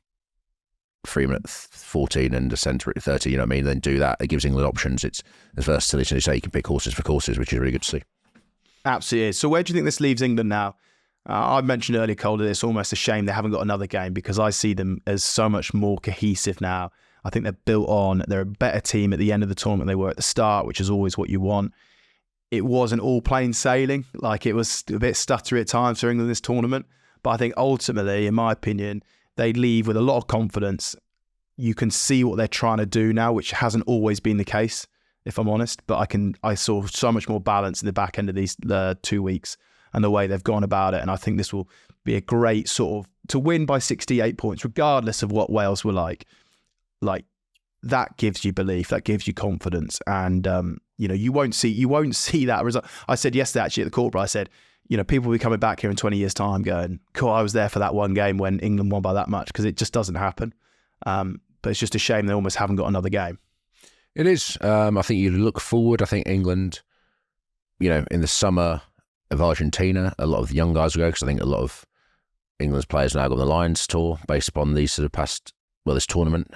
Freeman at 14 and a centre at 30, you know what I mean, then do that. It gives England options. It's versatility. So you can pick horses for courses, which is really good to see. Absolutely is. So where do you think this leaves England now? I mentioned earlier, Cole, that it's almost a shame they haven't got another game, because I see them as so much more cohesive now. I think they're a better team at the end of the tournament than they were at the start, which is always what you want. It wasn't all plain sailing. Like, it was a bit stuttery at times for England this tournament. But I think ultimately, in my opinion, they leave with a lot of confidence. You can see what they're trying to do now, which hasn't always been the case, if I'm honest. But I saw so much more balance in the back end of these 2 weeks and the way they've gone about it. And I think this will be a great sort of, to win by 68 points, regardless of what Wales were like that gives you belief, that gives you confidence. And, you won't see that result. I said yesterday, actually, at the corporate, I said, people will be coming back here in 20 years' time going, cool, I was there for that one game when England won by that much, because it just doesn't happen. But it's just a shame they almost haven't got another game. It is. I think you look forward. I think England, in the summer of Argentina, a lot of the young guys will go, because I think a lot of England's players now go on the Lions tour based upon these sort of this tournament.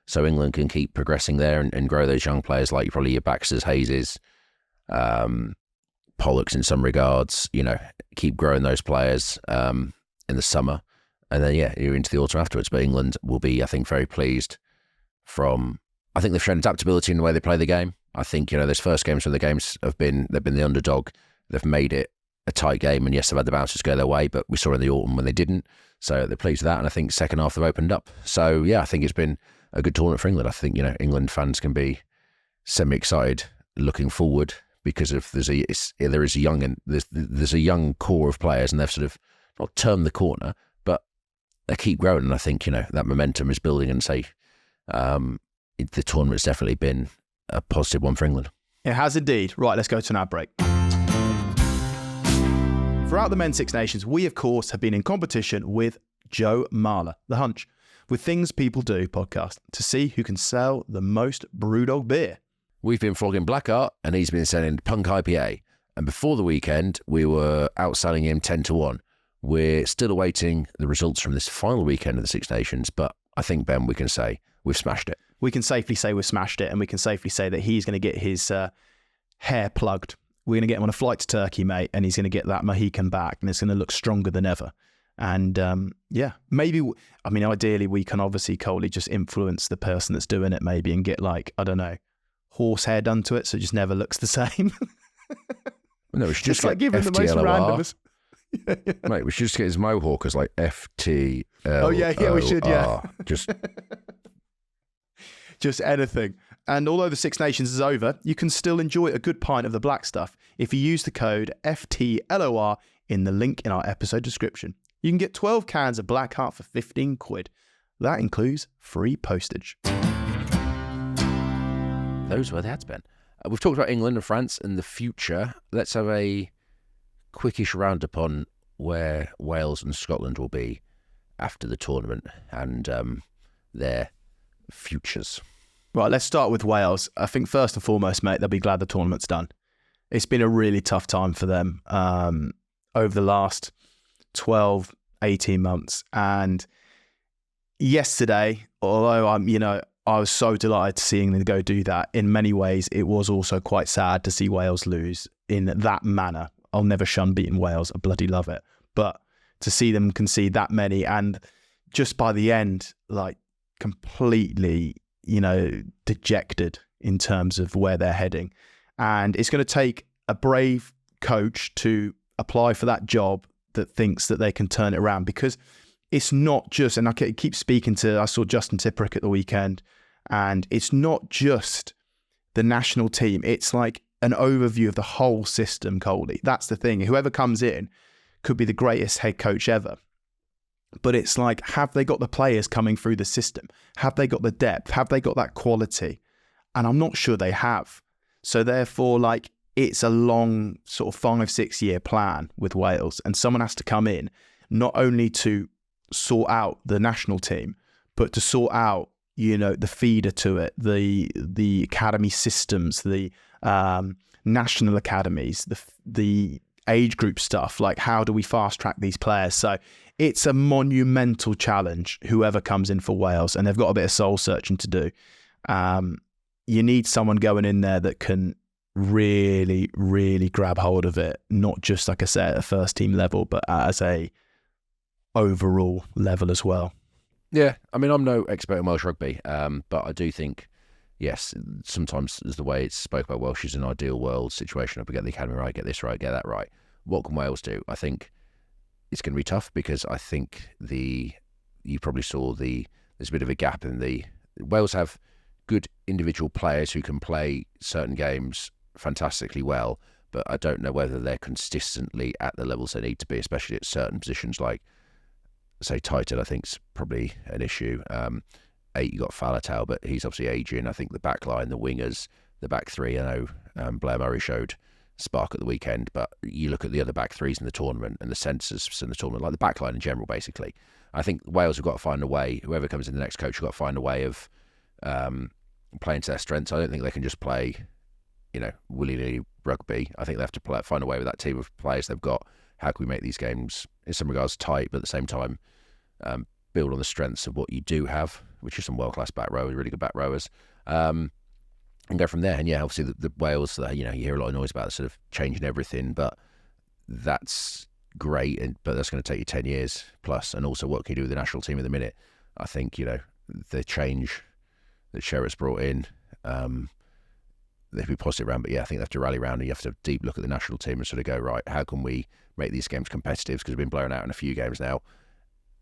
So England can keep progressing there and grow those young players, like probably your Baxters, Hayeses, Pollocks in some regards, keep growing those players in the summer. And then, you're into the autumn afterwards. But England will be, I think, very pleased I think they've shown adaptability in the way they play the game. I think, those first games when the games they've been the underdog, they've made it a tight game. And yes, they've had the bounces go their way, but we saw in the autumn when they didn't. So they're pleased with that. And I think second half they've opened up. So, I think it's been a good tournament for England. I think, England fans can be semi-excited looking forward, because if there's a young core of players, and they've sort of not turned the corner, but they keep growing. And I think, that momentum is building, and the tournament's definitely been a positive one for England. It has indeed. Right, let's go to an ad break. Throughout the Men's Six Nations, we, of course, have been in competition with Joe Marler, The Hunch, with Things People Do podcast, to see who can sell the most Brewdog beer. We've been flogging Black Art, and he's been selling Punk IPA. And before the weekend, we were outselling him 10-1. We're still awaiting the results from this final weekend of the Six Nations, but I think, Ben, we can say we've smashed it. We can safely say we've smashed it, and we can safely say that he's going to get his hair plugged. We're going to get him on a flight to Turkey, mate, and he's going to get that Mohican back, and it's going to look stronger than ever. And maybe, ideally we can obviously, Coley, just influence the person that's doing it maybe, and get horsehair done to it, so it just never looks the same. No, we should just like give him the most randomness. Mate, we should just get his mohawk as like FTL. Oh yeah, we should, yeah. Just anything. And although the Six Nations is over, you can still enjoy a good pint of the black stuff if you use the code FTLOR in the link in our episode description. You can get 12 cans of Black Heart for 15 quid. That includes free postage. Those were the ads, Ben. We've talked about England and France and the future. Let's have a quickish roundup on where Wales and Scotland will be after the tournament and their futures. Right, let's start with Wales. I think first and foremost, mate, they'll be glad the tournament's done. It's been a really tough time for them over the last 12, 18 months. And yesterday, although I was so delighted to seeing them go do that, in many ways, it was also quite sad to see Wales lose in that manner. I'll never shun beating Wales. I bloody love it. But to see them concede that many, and just by the end, like completely, dejected in terms of where they're heading. And it's going to take a brave coach to apply for that job that thinks that they can turn it around, because it's not just, and I keep speaking I saw Justin Tipperick at the weekend, and it's not just the national team. It's like an overview of the whole system, Coley. That's the thing. Whoever comes in could be the greatest head coach ever. But it's like, have they got the players coming through the system? Have they got the depth? Have they got that quality? And I'm not sure they have. So therefore, like, it's a long sort of 5-6 year plan with Wales. And someone has to come in not only to sort out the national team, but to sort out, the feeder to it, the academy systems, the national academies, the age group stuff. Like, how do we fast track these players? So it's a monumental challenge, whoever comes in for Wales, and they've got a bit of soul searching to do. You need someone going in there that can really, really grab hold of it, not just, like I said, at a first team level, but as a overall level as well. Yeah, I mean, I'm no expert in Welsh rugby, but I do think, yes, sometimes as the way it's spoke about Welsh is an ideal world situation. If we get the academy right, get this right, get that right. What can Wales do? I think it's going to be tough, because I think you probably saw there's a bit of a gap in Wales have good individual players who can play certain games fantastically well, but I don't know whether they're consistently at the levels they need to be, especially at certain positions like, say, Titan, I think is probably an issue. 8, you got Falatau, but he's obviously aging. I think the back line, the wingers, the back three, I know Blair Murray showed spark at the weekend, but you look at the other back threes in the tournament and the centres in the tournament, like the back line in general, basically. I think Wales have got to find a way, whoever comes in the next coach, have got to find a way of playing to their strengths. I don't think they can just play, willy-nilly rugby. I think they have to find a way with that team of players they've got. How can we make these games, in some regards, tight, but at the same time, build on the strengths of what you do have, which is some world-class back rowers, really good back rowers, and go from there. And yeah, obviously the Wales, you hear a lot of noise about sort of changing everything, but that's great, but that's going to take you 10 years plus. And also, what can you do with the national team at the minute? I think, the change that Sherritt's brought in, they can be positive around, but yeah, I think they have to rally around, and you have to deep look at the national team and sort of go, right, how can we make these games competitive, because we've been blown out in a few games now,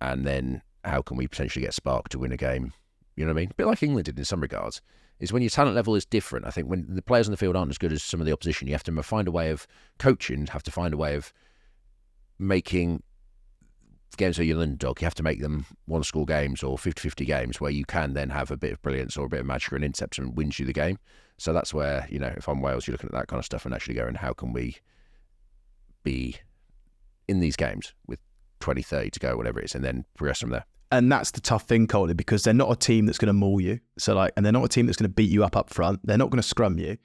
and then how can we potentially get spark to win a game? You know what I mean? A bit like England did in some regards, is when your talent level is different. I think when the players on the field aren't as good as some of the opposition, you have to find a way of coaching, have to find a way of making games where you're an underdog. You have to make them one-score games or 50-50 games where you can then have a bit of brilliance or a bit of magic or an intercept and wins you the game. So that's where, if I'm Wales, you're looking at that kind of stuff and actually going, how can we be in these games with 20, 30 to go, whatever it is, and then progress from there. And that's the tough thing, Coley, because they're not a team that's going to maul you. And they're not a team that's going to beat you up front. They're not going to scrum you.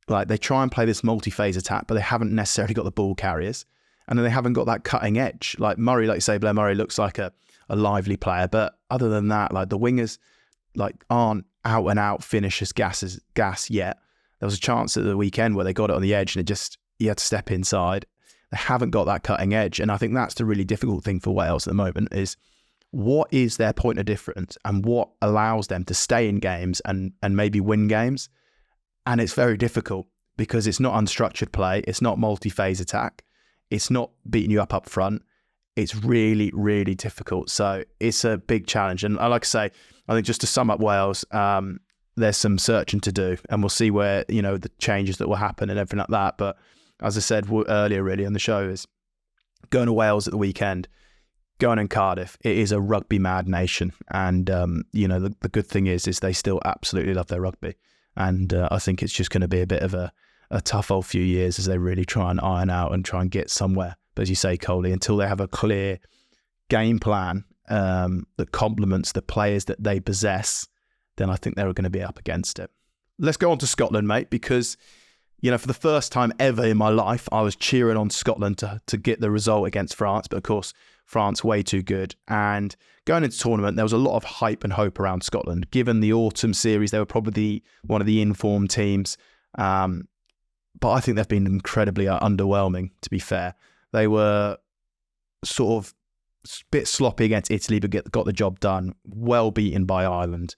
Like, they try and play this multi-phase attack, but they haven't necessarily got the ball carriers. And then they haven't got that cutting edge. Like Murray, like you say, Blair Murray looks like a lively player. But other than that, like, the wingers aren't out and out finishers gas yet. There was a chance at the weekend where they got it on the edge and you had to step inside. They haven't got that cutting edge. And I think that's the really difficult thing for Wales at the moment is, what is their point of difference and what allows them to stay in games and maybe win games? And it's very difficult because it's not unstructured play. It's not multi-phase attack. It's not beating you up front. It's really, really difficult. So it's a big challenge. And like I say, I think just to sum up Wales, there's some searching to do, and we'll see where, the changes that will happen and everything like that. But as I said earlier, really, on the show, is going to Wales at the weekend, going in Cardiff, it is a rugby mad nation. And, the good thing is they still absolutely love their rugby. And I think it's just going to be a bit of a tough old few years as they really try and iron out and try and get somewhere. But as you say, Coley, until they have a clear game plan that complements the players that they possess, then I think they're going to be up against it. Let's go on to Scotland, mate, because, for the first time ever in my life, I was cheering on Scotland to get the result against France. But of course, France way too good. And going into the tournament, there was a lot of hype and hope around Scotland. Given the autumn series, they were probably one of the informed teams. But I think they've been incredibly underwhelming, to be fair. They were sort of bit sloppy against Italy, but got the job done. Well beaten by Ireland.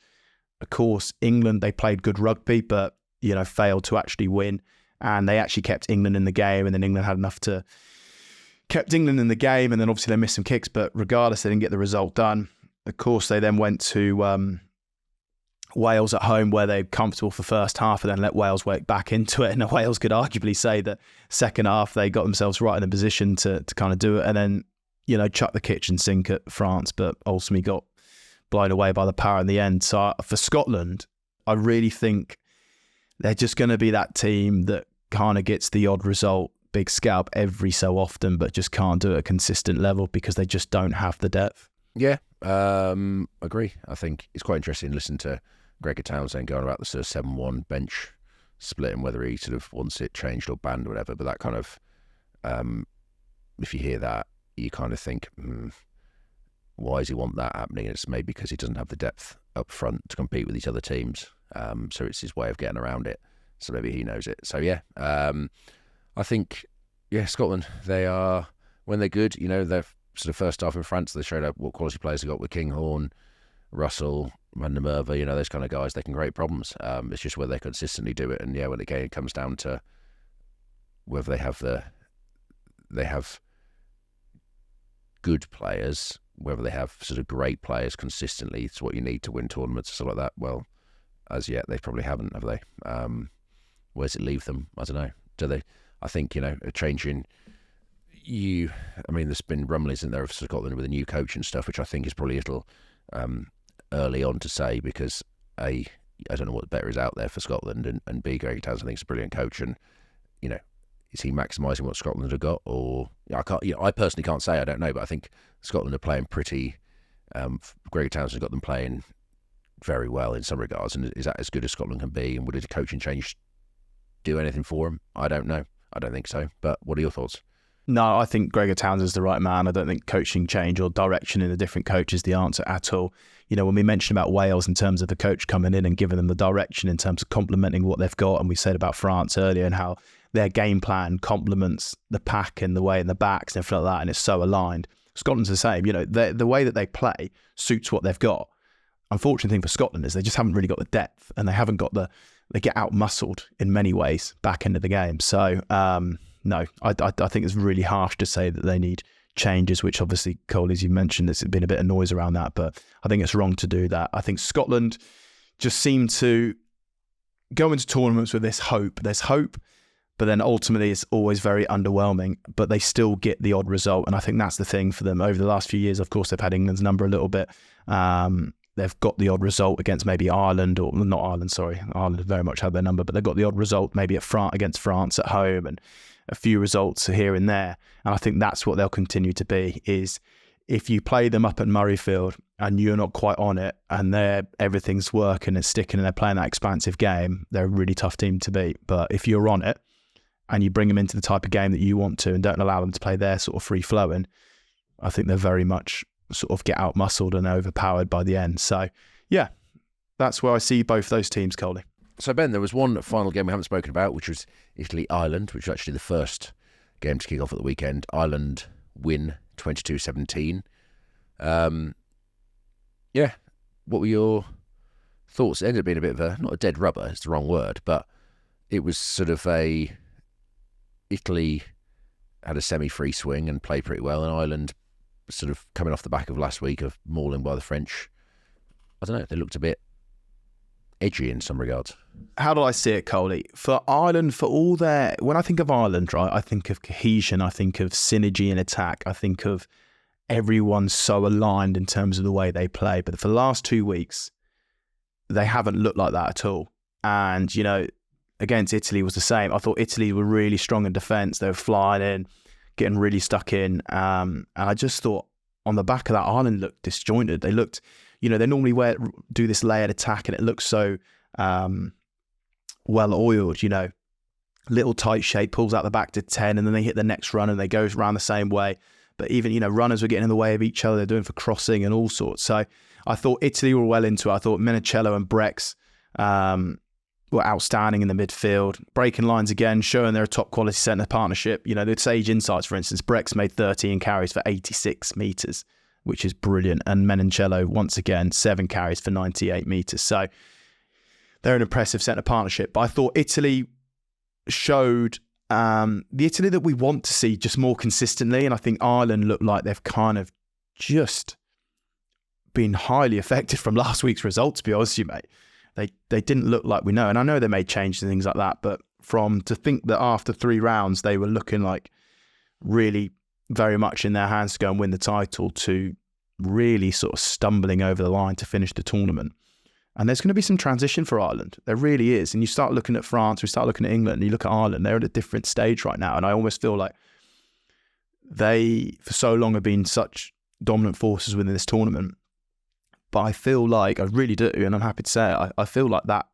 Of course, England, they played good rugby, but, failed to actually win. And they actually kept England in the game, and then England had enough to kept England in the game, and then obviously they missed some kicks, but regardless, they didn't get the result done. Of course, they then went to Wales at home, where they're comfortable for first half and then let Wales work back into it. And Wales could arguably say that second half they got themselves right in a position to kind of do it, and then, chuck the kitchen sink at France, but ultimately got blown away by the power in the end. So for Scotland, I really think they're just going to be that team that kind of gets the odd result, big scalp every so often, but just can't do it at a consistent level because they just don't have the depth. Yeah, agree. I think it's quite interesting to listen to Gregor Townsend going about the sort of 7-1 bench split and whether he sort of wants it changed or banned or whatever. But that kind of, if you hear that, you kind of think, why does he want that happening? And it's maybe because he doesn't have the depth up front to compete with these other teams. So it's his way of getting around it. So maybe he knows it. So yeah, I think, Scotland, they are, when they're good, they're sort of first half in France, they showed up what quality players they got with Kinghorn, Russell, Van der Merwe, those kind of guys, they can create problems. It's just whether they consistently do it. And when the game comes down to whether they have good players, whether they have sort of great players consistently, it's what you need to win tournaments and stuff like that. Well, as yet, they probably haven't, have they? Where does it leave them? I don't know. Do they? I think, a change in there's been rumblings in there of Scotland with a new coach and stuff, which I think is probably a little early on to say because A, I don't know what better is out there for Scotland, and B, Gregor Townsend, I think, is a brilliant coach, and, is he maximising what Scotland have got? Or I can't. I personally can't say. I don't know, but I think Scotland are playing pretty. Gregor Townsend got them playing very well in some regards, and is that as good as Scotland can be? And would a coaching change do anything for them? I don't know. I don't think so. But what are your thoughts? No, I think Gregor Townsend's the right man. I don't think coaching change or direction in a different coach is the answer at all. When we mentioned about Wales in terms of the coach coming in and giving them the direction in terms of complementing what they've got, and we said about France earlier and how their game plan complements the pack and the way in the backs and everything like that, and it's so aligned. Scotland's the same. The way that they play suits what they've got. Unfortunate thing for Scotland is they just haven't really got the depth, and they haven't got they get out-muscled in many ways back into the game. So, no, I think it's really harsh to say that they need changes, which obviously, Cole, as you mentioned, there's been a bit of noise around that, but I think it's wrong to do that. I think Scotland just seem to go into tournaments with this hope. There's hope, but then ultimately it's always very underwhelming, but they still get the odd result. And I think that's the thing for them. Over the last few years, of course, they've had England's number a little bit. They've got the odd result against maybe Ireland, or not Ireland, sorry. Ireland very much had their number, but they've got the odd result maybe against France at home, and a few results here and there. And I think that's what they'll continue to be, is if you play them up at Murrayfield and you're not quite on it, and everything's working and sticking and they're playing that expansive game, they're a really tough team to beat. But if you're on it and you bring them into the type of game that you want to and don't allow them to play their sort of free-flowing, I think they're very much sort of get out-muscled and overpowered by the end. So, yeah, that's where I see both those teams, Coley. So, Ben, there was one final game we haven't spoken about, which was Italy-Ireland, which was actually the first game to kick off at the weekend. Ireland win 22-17. What were your thoughts? It ended up being a bit of not a dead rubber, it's the wrong word, but it was sort of Italy had a semi-free swing and played pretty well, and Ireland sort of coming off the back of last week of mauling by the French. I don't know, they looked a bit edgy in some regards. How do I see it, Coley? For Ireland, when I think of Ireland, right, I think of cohesion, I think of synergy in attack, I think of everyone so aligned in terms of the way they play. But for the last 2 weeks, they haven't looked like that at all. And, against Italy was the same. I thought Italy were really strong in defence. They were flying in, getting really stuck in. And I just thought on the back of that, Ireland looked disjointed. They looked, they normally do this layered attack and it looks so well-oiled, little tight shape, pulls out the back to 10 and then they hit the next run and they go around the same way. But even, runners were getting in the way of each other. They're doing for crossing and all sorts. So I thought Italy were well into it. I thought Minicello and Brex were outstanding in the midfield, breaking lines again, showing they're a top quality centre partnership. The Sage Insights, for instance, Brex made 13 carries for 86 metres. which is brilliant. And Menoncello, once again, 7 carries for 98 metres. So they're an impressive centre partnership. But I thought Italy showed the Italy that we want to see just more consistently. And I think Ireland look like they've kind of just been highly affected from last week's result, to be honest with you, mate. They didn't look like we know. And I know they made changes and things like that, but to think that after 3 rounds, they were looking like really very much in their hands to go and win the title, to really sort of stumbling over the line to finish the tournament. And there's going to be some transition for Ireland. There really is. And you start looking at France, we start looking at England, and you look at Ireland, they're at a different stage right now. And I almost feel like they, for so long, have been such dominant forces within this tournament. But I feel like, I really do, and I'm happy to say it, I feel like that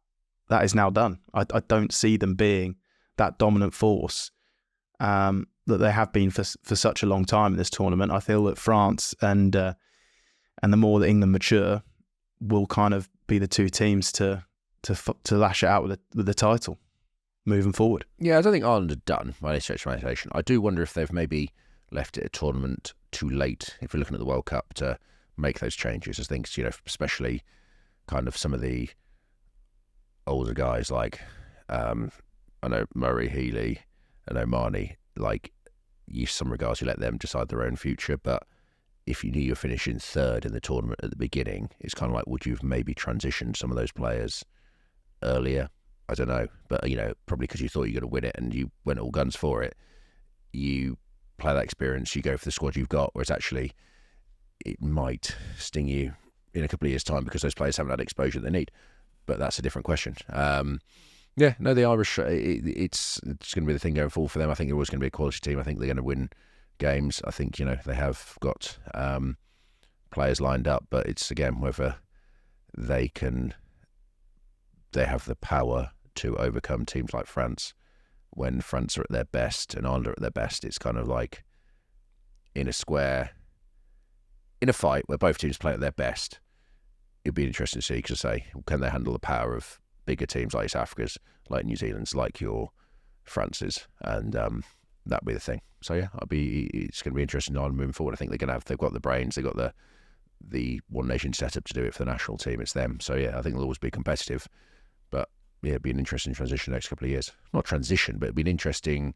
is now done. I don't see them being that dominant force that they have been for such a long time in this tournament. I feel that France and the more that England mature will kind of be the two teams to lash it out with the title moving forward. Yeah, I don't think Ireland are done by any stretch of imagination. I do wonder if they've maybe left it a tournament too late, if we're looking at the World Cup, to make those changes. I think, especially kind of some of the older guys like, I know Murray, Healy and Omani, like, some regards you let them decide their own future, but if you knew you're finishing 3rd in the tournament at the beginning, it's kind of like, would you have maybe transitioned some of those players earlier? I don't know, but probably because you thought you were going to win it and you went all guns for it, you play that experience, you go for the squad you've got, whereas actually it might sting you in a couple of years' time because those players haven't had exposure they need. But that's a different question. The Irish, it's going to be the thing going forward for them. I think they're always going to be a quality team. I think they're going to win games. I think, they have got players lined up, but it's, again, whether they have the power to overcome teams like France. When France are at their best and Ireland are at their best, it's kind of like in a square, in a fight where both teams play at their best. It'd be interesting to see, because I say, can they handle the power of bigger teams like South Africa's, like New Zealand's, like your France's, and that'd be the thing. So yeah, it's going to be interesting on moving forward. I think they've got the brains, they've got the One Nation setup to do it for the national team. It's them. So yeah, I think they'll always be competitive. But yeah, it'd be an interesting transition the next couple of years. Not transition, but it'd be an interesting.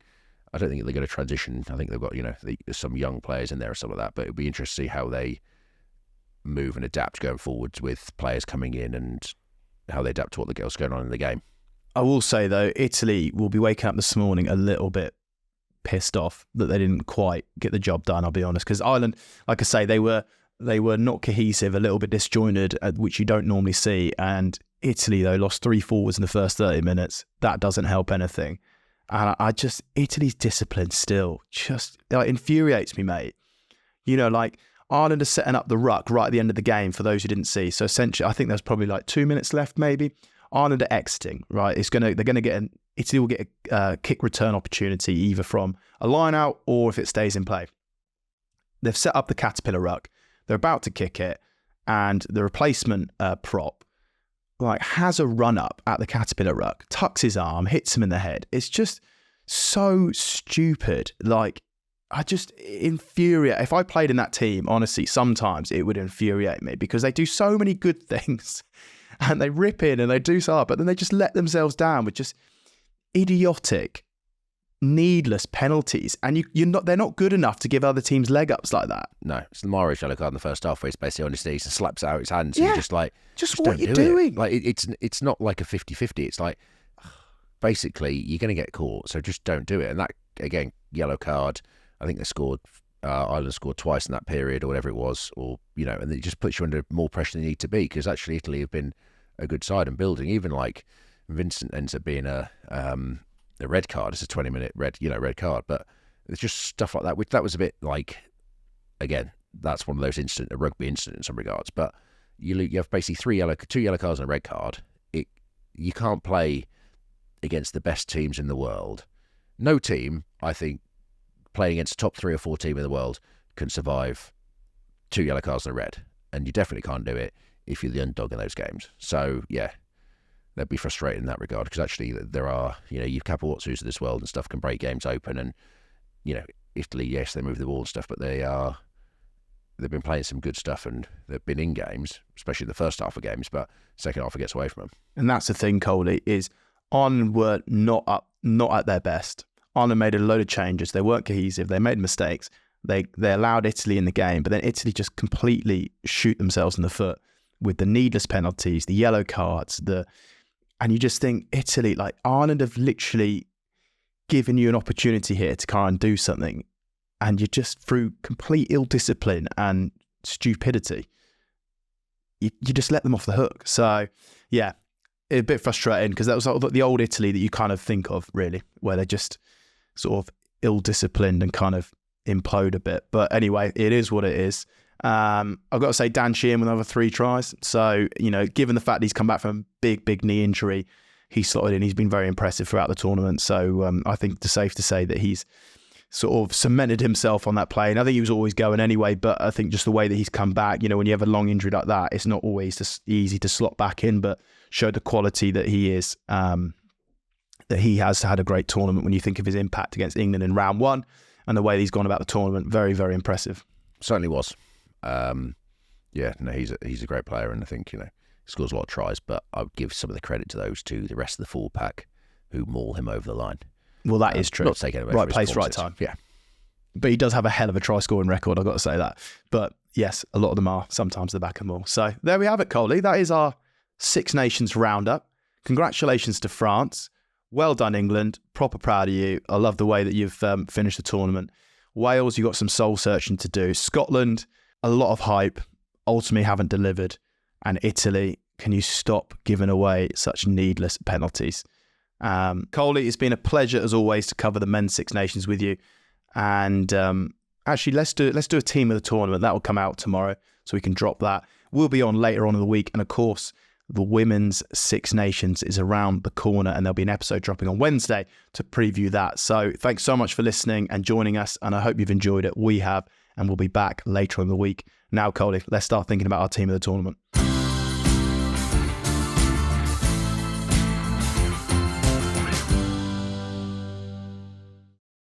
I don't think they're going to transition. I think they've got there's some young players in there or some of that. But it'd be interesting to see how they move and adapt going forwards with players coming in and how they adapt to what else going on in the game. I will say, though, Italy will be waking up this morning a little bit pissed off that they didn't quite get the job done, I'll be honest, because Ireland, like I say, they were not cohesive, a little bit disjointed, which you don't normally see, and Italy, though, lost 3 forwards in the first 30 minutes. That doesn't help anything. And Italy's discipline still just infuriates me, mate. Ireland are setting up the ruck right at the end of the game for those who didn't see. So essentially, I think there's probably like 2 minutes left, maybe. Ireland are exiting, right? Italy will get a kick return opportunity either from a line out or if it stays in play. They've set up the caterpillar ruck. They're about to kick it, and the replacement prop has a run up at the caterpillar ruck, tucks his arm, hits him in the head. It's just so stupid. I just infuriate. If I played in that team, honestly, sometimes it would infuriate me because they do so many good things and they rip in and they do so, but then they just let themselves down with just idiotic, needless penalties. And they're not good enough to give other teams leg ups like that. No, it's the Mario yellow card in the first half where he's basically on his knees and slaps it out his hands. Yeah, and you're just what you're doing. It's not like a 50-50. It's like, basically, you're going to get caught, so just don't do it. And that, again, yellow card. I think Ireland scored twice in that period or whatever it was, and it just puts you under more pressure than you need to be, because actually Italy have been a good side and building. Even like Vincent ends up being a red card. It's a 20-minute red card, but it's just stuff like that. Which that was a bit like, again, that's one of those a rugby incident in some regards. But you have basically 2 yellow cards and a red card. You can't play against the best teams in the world. No team, I think, playing against a top 3 or 4 team in the world can survive 2 yellow cards and a red, and you definitely can't do it if you're the underdog in those games. So yeah, they'd be frustrated in that regard, because actually there are, you Capawatsus of this world and stuff can break games open, and Italy, yes, they move the ball and stuff, but they are they've been playing some good stuff and they've been in games, especially the first half of games, but second half it gets away from them. And that's the thing, Coley, is Ireland were not at their best. Ireland made a load of changes. They weren't cohesive. They made mistakes. They allowed Italy in the game, but then Italy just completely shoot themselves in the foot with the needless penalties, the yellow cards, and you just think Italy, like Ireland have literally given you an opportunity here to kind of do something, and you just, through complete ill discipline and stupidity, you just let them off the hook. So yeah, a bit frustrating because that was the old Italy that you kind of think of, really, where they're just sort of ill-disciplined and kind of implode a bit. But anyway, it is what it is. I've got to say Dan Sheehan with another 3 tries. So, given the fact he's come back from a big knee injury, he slotted in. He's been very impressive throughout the tournament. So I think it's safe to say that he's sort of cemented himself on that play. And I think he was always going anyway, but I think just the way that he's come back, when you have a long injury like that, it's not always just easy to slot back in, but showed the quality that he is, that he has had a great tournament when you think of his impact against England in round 1 and the way he's gone about the tournament. Very, very impressive. Certainly was. He's a great player, and I think, he scores a lot of tries, but I would give some of the credit to those two, the rest of the full pack, who maul him over the line. Well, that is true. Not taking away right place, right time. Yeah. But he does have a hell of a try scoring record, I've got to say that. But yes, a lot of them are sometimes the back and more. So there we have it, Coley. That is our Six Nations roundup. Congratulations to France. Well done, England. Proper proud of you. I love the way that you've finished the tournament. Wales, you've got some soul searching to do. Scotland, a lot of hype, ultimately haven't delivered. And Italy, can you stop giving away such needless penalties? Coley, it's been a pleasure as always to cover the men's Six Nations with you. And actually, let's do a team of the tournament. That will come out tomorrow, so we can drop that. We'll be on later on in the week. And of course, the women's Six Nations is around the corner, and there'll be an episode dropping on Wednesday to preview that. So thanks so much for listening and joining us, and I hope you've enjoyed it. We have, and we'll be back later in the week. Now, Coley, let's start thinking about our team of the tournament.